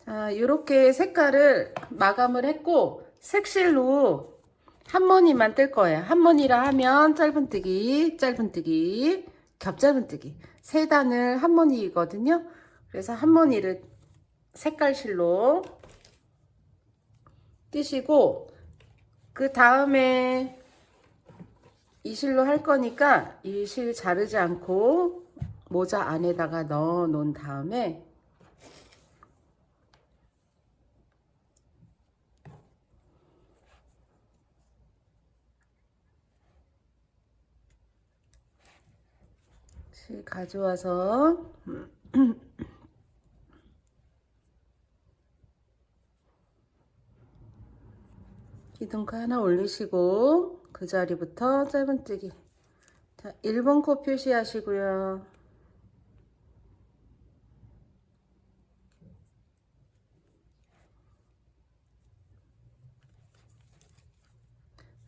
자, 이렇게 색깔을 마감을 했고 색실로 한머니만 뜰 거예요. 한머니라 하면 짧은뜨기, 겹짧은뜨기 세 단을 한머니거든요. 그래서 한머니를 색깔실로 뜨시고 그 다음에 이 실로 할 거니까 이 실 자르지 않고 모자 안에다가 넣어 놓은 다음에 실 가져와서 기둥카 하나 올리시고 그 자리부터 짧은뜨기. 자, 1번 코 표시하시고요.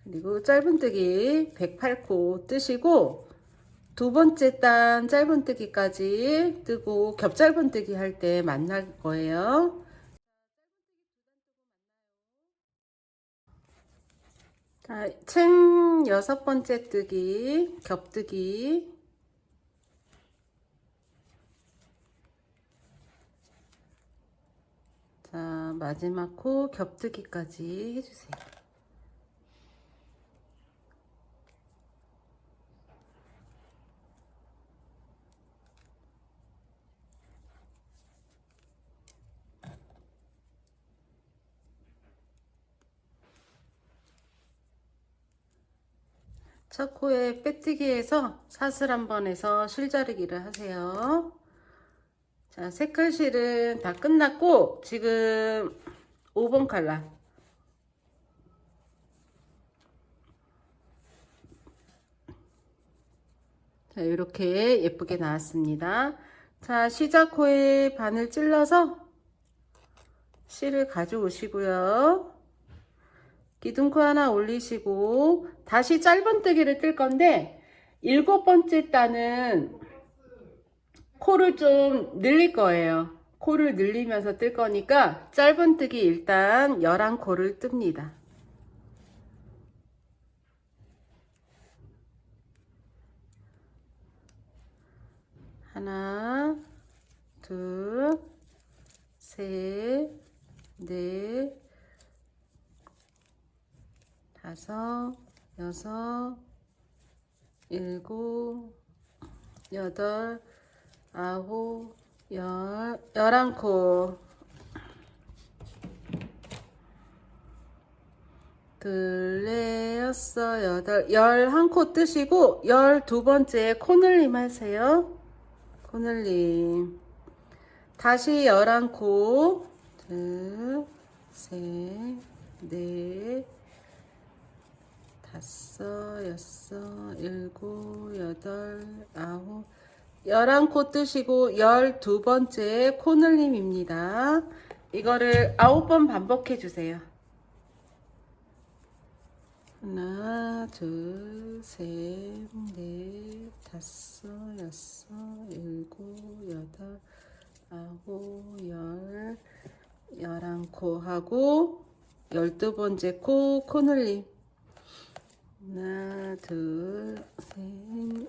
그리고 짧은뜨기 108코 뜨시고 두 번째 단 짧은뜨기까지 뜨고 겹짧은뜨기 할 때 만날 거예요. 자, 챙 6번째 뜨기, 겹뜨기. 자, 마지막 코 겹뜨기까지 해주세요. 첫 코에 빼뜨기해서 사슬 한 번 해서 실자르기를 하세요. 자, 색깔실은 다 끝났고 지금 5번 칼라. 자, 이렇게 예쁘게 나왔습니다. 자, 시작 코에 바늘 찔러서 실을 가져오시고요. 기둥코 하나 올리시고 다시 짧은뜨기를 뜰 건데 7번째 단은 코를 좀 늘릴 거예요. 코를 늘리면서 뜰 거니까 짧은뜨기 일단 11코를 뜹니다. 하나, 둘, 셋, 넷, 다섯, 여섯, 일곱, 여덟, 아홉, 열, 11코. 둘, 넷, 여섯, 여덟, 11코 뜨시고 12번째 코늘림 하세요. 코늘림. 다시 11코. 둘, 셋, 넷, 다섯, 여섯, 일곱, 여덟, 아홉, 11코 뜨시고 12번째 코늘림입니다. 이거를 9번 반복해 주세요. 하나, 둘, 셋, 넷, 다섯, 여섯, 일곱, 여덟, 아홉, 열, 11코 하고 12번째 코 코늘림. 하나, 둘, 셋,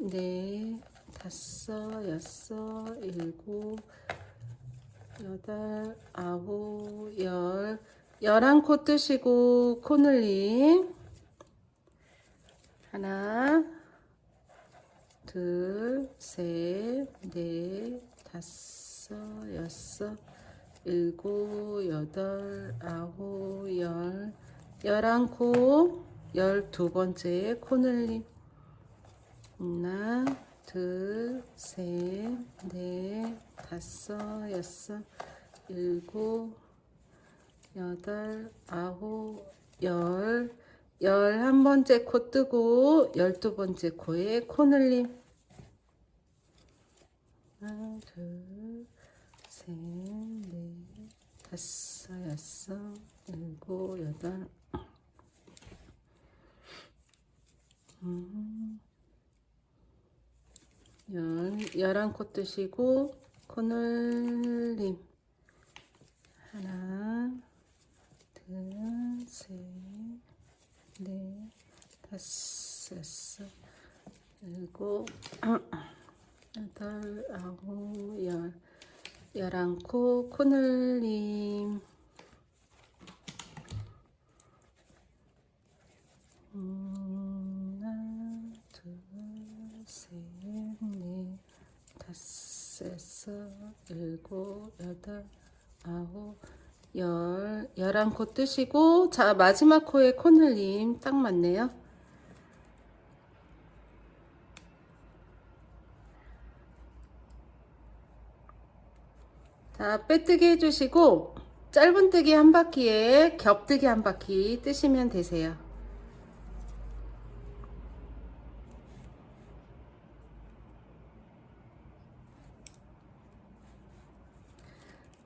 넷, 다섯, 여섯, 일곱, 여덟, 아홉, 열, 11코 뜨시고 코늘림. 하나, 둘, 셋, 넷, 다섯, 여섯, 일곱, 여덟, 아홉, 열, 11코, 12번째 코늘림. 하나, 둘, 셋, 넷, 다섯, 여섯, 일곱, 여덟, 아홉, 열, 11번째 코 뜨고 12번째 코에 코늘림. 하나, 둘, 셋, 넷, 다섯, 여섯, 일곱, 여덟, 11코 뜨시고 코늘림. 하나, 둘, 셋, 넷, 다섯, 여섯, 일곱, 여덟, 아홉, 열, 11코 코늘림. 하나, 둘, 셋, 넷, 다섯, 여섯, 일곱, 여덟, 아홉, 열, 11코 뜨시고, 자, 마지막 코에 코늘림 딱 맞네요. 자, 빼뜨기 해주시고 짧은뜨기 한 바퀴에 겹뜨기 한 바퀴 뜨시면 되세요.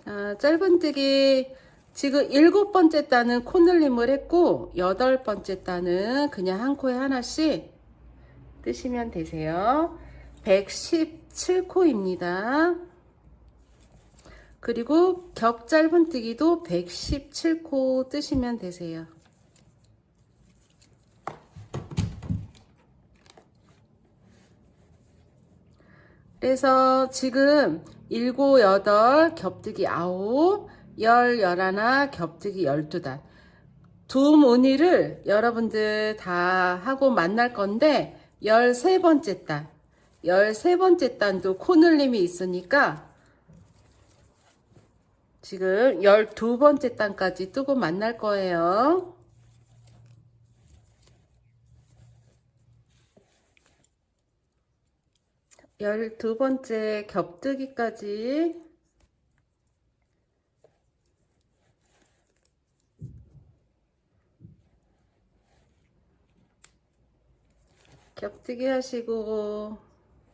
자, 짧은뜨기 지금 7번째 단은 코늘림을 했고 8번째 단은 그냥 한 코에 하나씩 뜨시면 되세요. 117코입니다. 그리고 겹 짧은뜨기도 117코 뜨시면 되세요. 그래서 지금 7, 8, 겹뜨기 9, 10, 11, 겹뜨기 12단. 두 무늬를 여러분들 다 하고 만날 건데 13번째 단. 13번째 단도 코늘림이 있으니까 지금 12번째 단까지 뜨고 만날 거예요. 열두 번째 겹뜨기까지 겹뜨기 하시고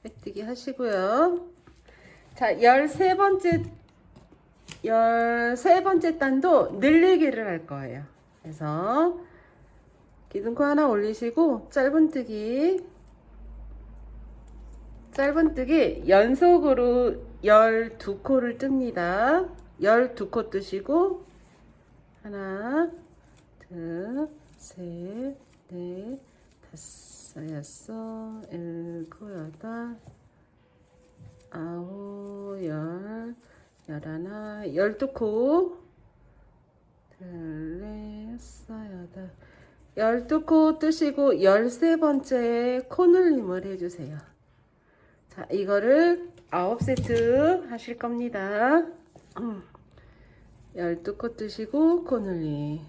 빼뜨기 하시고요. 자, 13번째 단도 늘리기를 할 거예요. 그래서 기둥코 하나 올리시고 짧은뜨기 연속으로 12코를 뜹니다. 12코 뜨시고 하나, 둘, 셋, 넷, 다섯, 여섯, 일곱, 여덟, 아홉, 열, 열하나, 12코, 둘, 넷, 여섯, 여덟, 12코 뜨시고 13번째 코늘림을 해주세요. 자, 이거를 9세트 하실 겁니다. 12코 뜨시고 코늘림.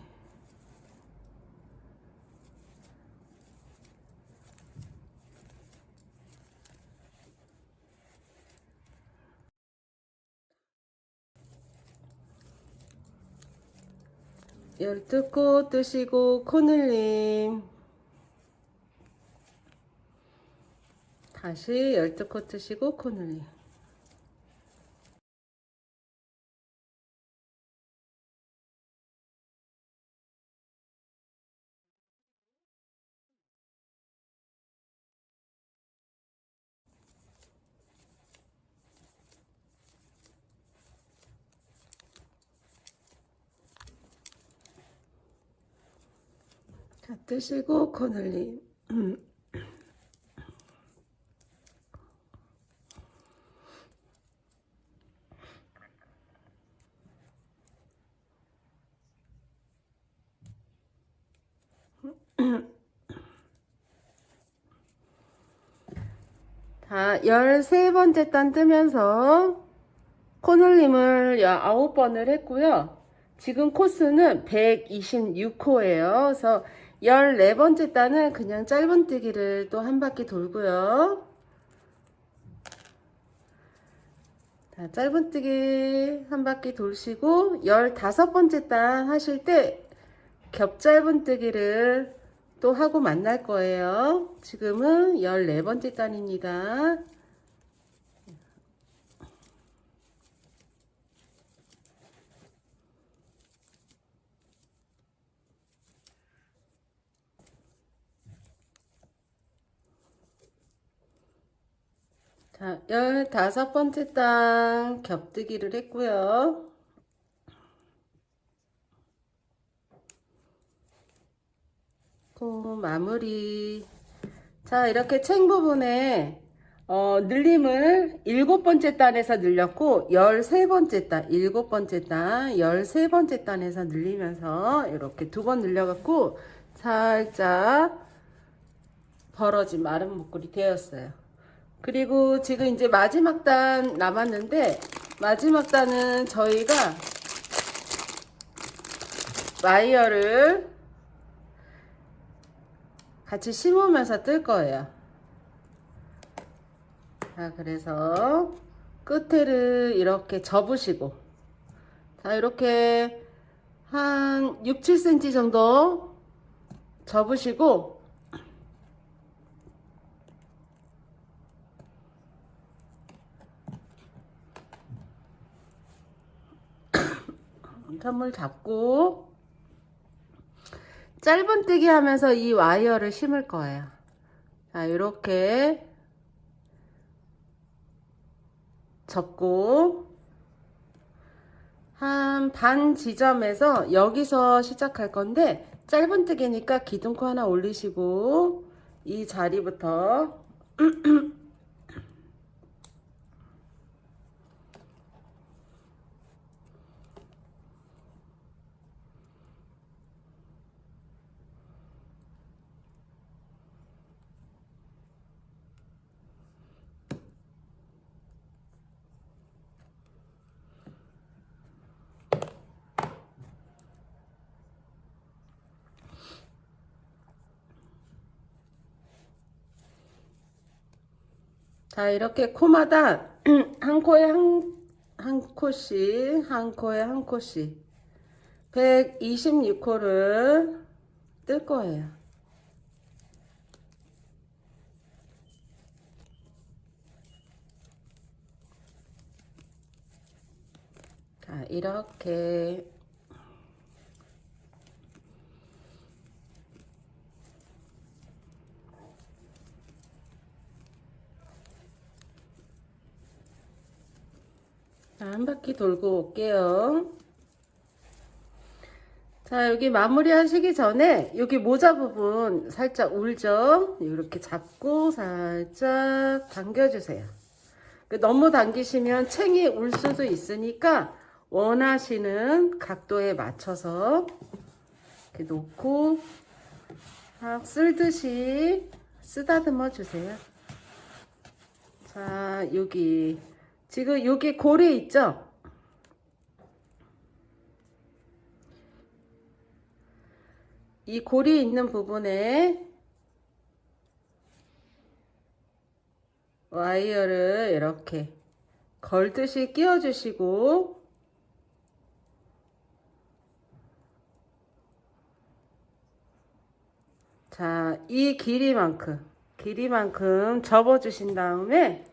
열두 코 뜨시고 코늘림. 다시 12코 뜨시고 코늘림. 자, 뜨시고 코늘림. 자, 13번째 단 뜨면서 코늘림을 9번을 했고요. 지금 코스는 126코예요. 그래서 14번째 단은 그냥 짧은뜨기를 또 한 바퀴 돌고요. 자, 짧은뜨기 한 바퀴 돌시고 15번째 단 하실 때 겹 짧은뜨기를 또 하고 만날 거예요. 지금은 14번째 단입니다. 자, 15번째 단 겹뜨기를 했고요. 마무리. 자, 이렇게 챙 부분에 늘림을 7번째 단에서 늘렸고 13번째 단, 7번째 단, 13번째 단에서 늘리면서 이렇게 2번 늘려갖고 살짝 벌어진 마른 목걸이 되었어요. 그리고 지금 이제 마지막 단 남았는데 마지막 단은 저희가 와이어를 같이 심으면서 뜰 거예요. 자, 그래서 끝에를 이렇게 접으시고, 자, 이렇게 한 6, 7cm 정도 접으시고, 선물 잡고 짧은뜨기 하면서 이 와이어를 심을 거예요. 자, 이렇게 접고 한 반 지점에서 여기서 시작할 건데, 짧은뜨기니까 기둥코 하나 올리시고 이 자리부터 자, 이렇게 코마다 한 코에 한 코씩, 한 코에 한 코씩 126코를 뜰 거예요. 자, 이렇게 자, 한 바퀴 돌고 올게요. 자, 여기 마무리 하시기 전에 여기 모자 부분 살짝 울죠? 이렇게 잡고 살짝 당겨주세요. 너무 당기시면 챙이 울 수도 있으니까 원하시는 각도에 맞춰서 이렇게 놓고 막 쓸듯이 쓰다듬어 주세요. 자, 여기 지금 여기 고리 있죠? 이 고리 있는 부분에 와이어를 이렇게 걸듯이 끼워 주시고, 자, 이 길이만큼 접어 주신 다음에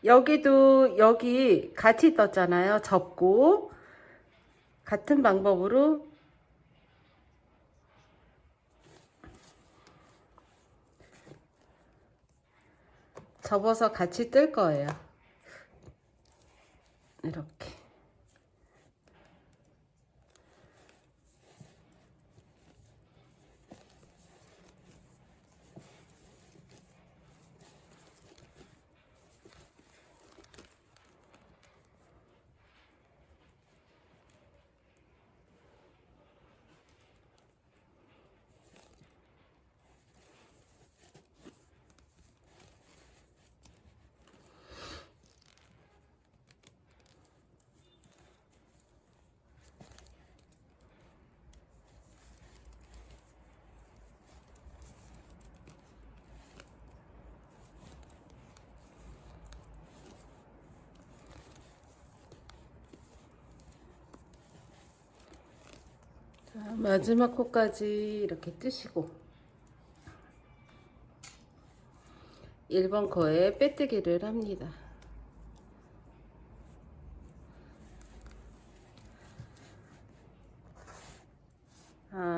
여기도 여기 같이 떴잖아요. 접고 같은 방법으로 접어서 같이 뜰 거예요. 이렇게. 자, 마지막 코까지 이렇게 뜨시고 1번 코에 빼뜨기를 합니다.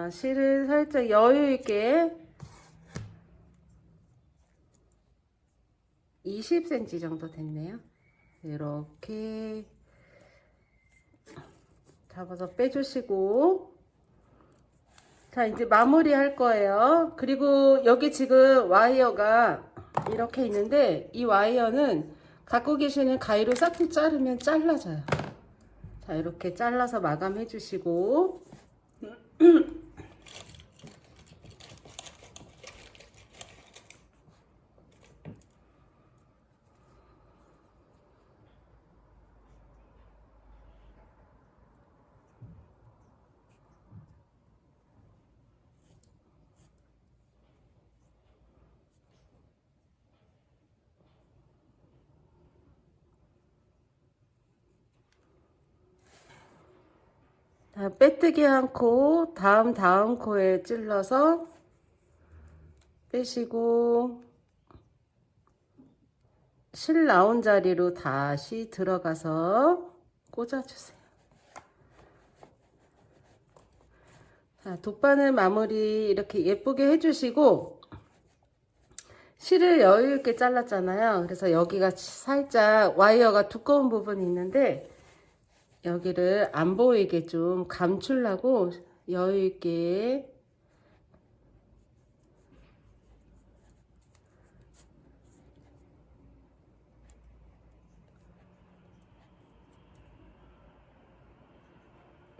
실을 살짝 여유 있게 20cm 정도 됐네요. 이렇게 잡아서 빼주시고, 자, 이제 마무리 할 거예요. 그리고 여기 지금 와이어가 이렇게 있는데, 이 와이어는 갖고 계시는 가위로 싹둑 자르면 잘라져요. 자, 이렇게 잘라서 마감해 주시고 빼뜨기 한 코, 다음 코에 찔러서 빼시고 실 나온 자리로 다시 들어가서 꽂아주세요. 자, 돗바늘 마무리 이렇게 예쁘게 해주시고, 실을 여유 있게 잘랐잖아요. 그래서 여기가 살짝 와이어가 두꺼운 부분이 있는데 여기를 안 보이게 좀 감추려고 여유 있게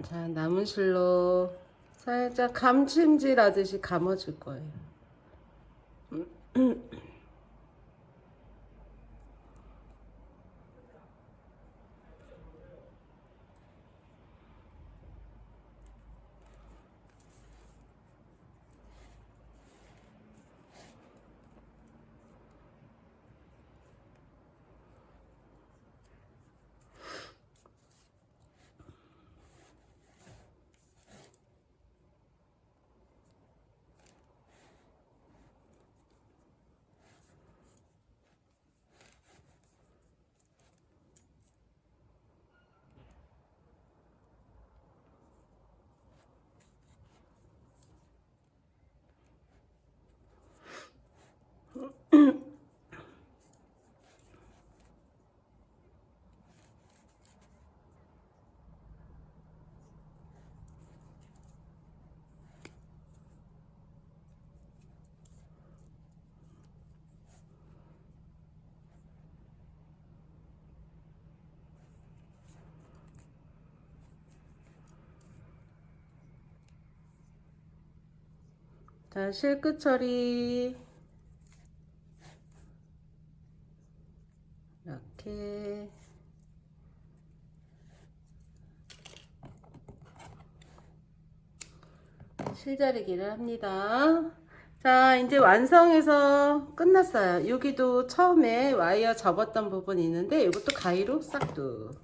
자, 남은 실로 살짝 감침질 하듯이 감아줄 거예요. 자, 실끝 처리 이렇게 실자리기를 합니다. 자, 이제 완성해서 끝났어요. 여기도 처음에 와이어 접었던 부분이 있는데 이것도 가위로 싹둑.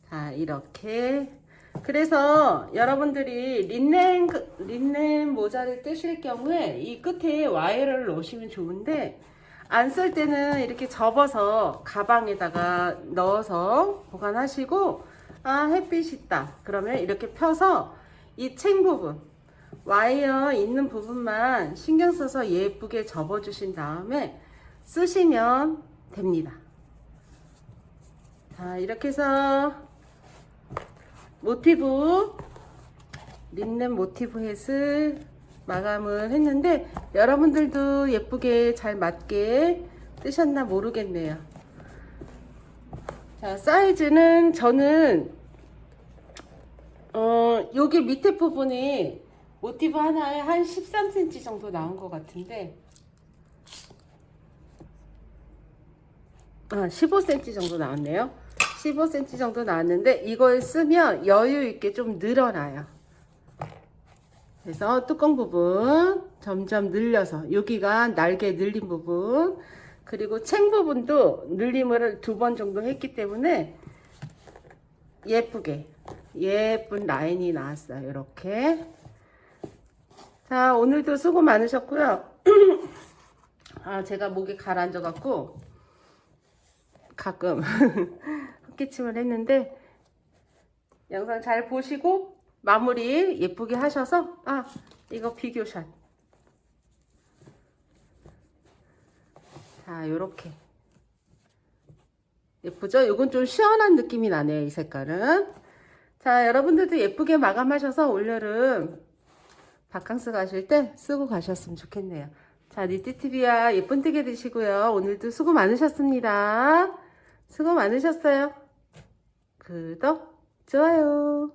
자, 이렇게. 그래서 여러분들이 린넨 모자를 뜨실 경우에 이 끝에 와이어를 넣으시면 좋은데, 안 쓸 때는 이렇게 접어서 가방에다가 넣어서 보관하시고, 아, 햇빛 있다 그러면 이렇게 펴서 이 챙 부분, 와이어 있는 부분만 신경 써서 예쁘게 접어 주신 다음에 쓰시면 됩니다. 자, 이렇게 해서 모티브, 린넨 모티브 햇을 마감을 했는데 여러분들도 예쁘게 잘 맞게 뜨셨나 모르겠네요. 자, 사이즈는 저는 여기 밑에 부분이 모티브 하나에 한 13cm 정도 나온 것 같은데, 15cm 정도 나왔네요. 15cm 정도 나왔는데 이걸 쓰면 여유 있게 좀 늘어나요. 그래서 뚜껑 부분 점점 늘려서, 여기가 날개 늘린 부분, 그리고 챙 부분도 늘림을 2번 정도 했기 때문에 예쁘게 예쁜 라인이 나왔어요. 이렇게. 자, 오늘도 수고 많으셨고요. 제가 목이 가라앉아 갖고 가끔 헛기침을 했는데, 영상 잘 보시고 마무리 예쁘게 하셔서, 이거 비교샷. 자, 요렇게 예쁘죠? 이건 좀 시원한 느낌이 나네요, 이 색깔은. 자, 여러분들도 예쁘게 마감하셔서 올여름 바캉스 가실 때 쓰고 가셨으면 좋겠네요. 자, 니트TV야 예쁜 뜨개 되시고요. 오늘도 수고 많으셨습니다. 수고 많으셨어요. 구독, 좋아요.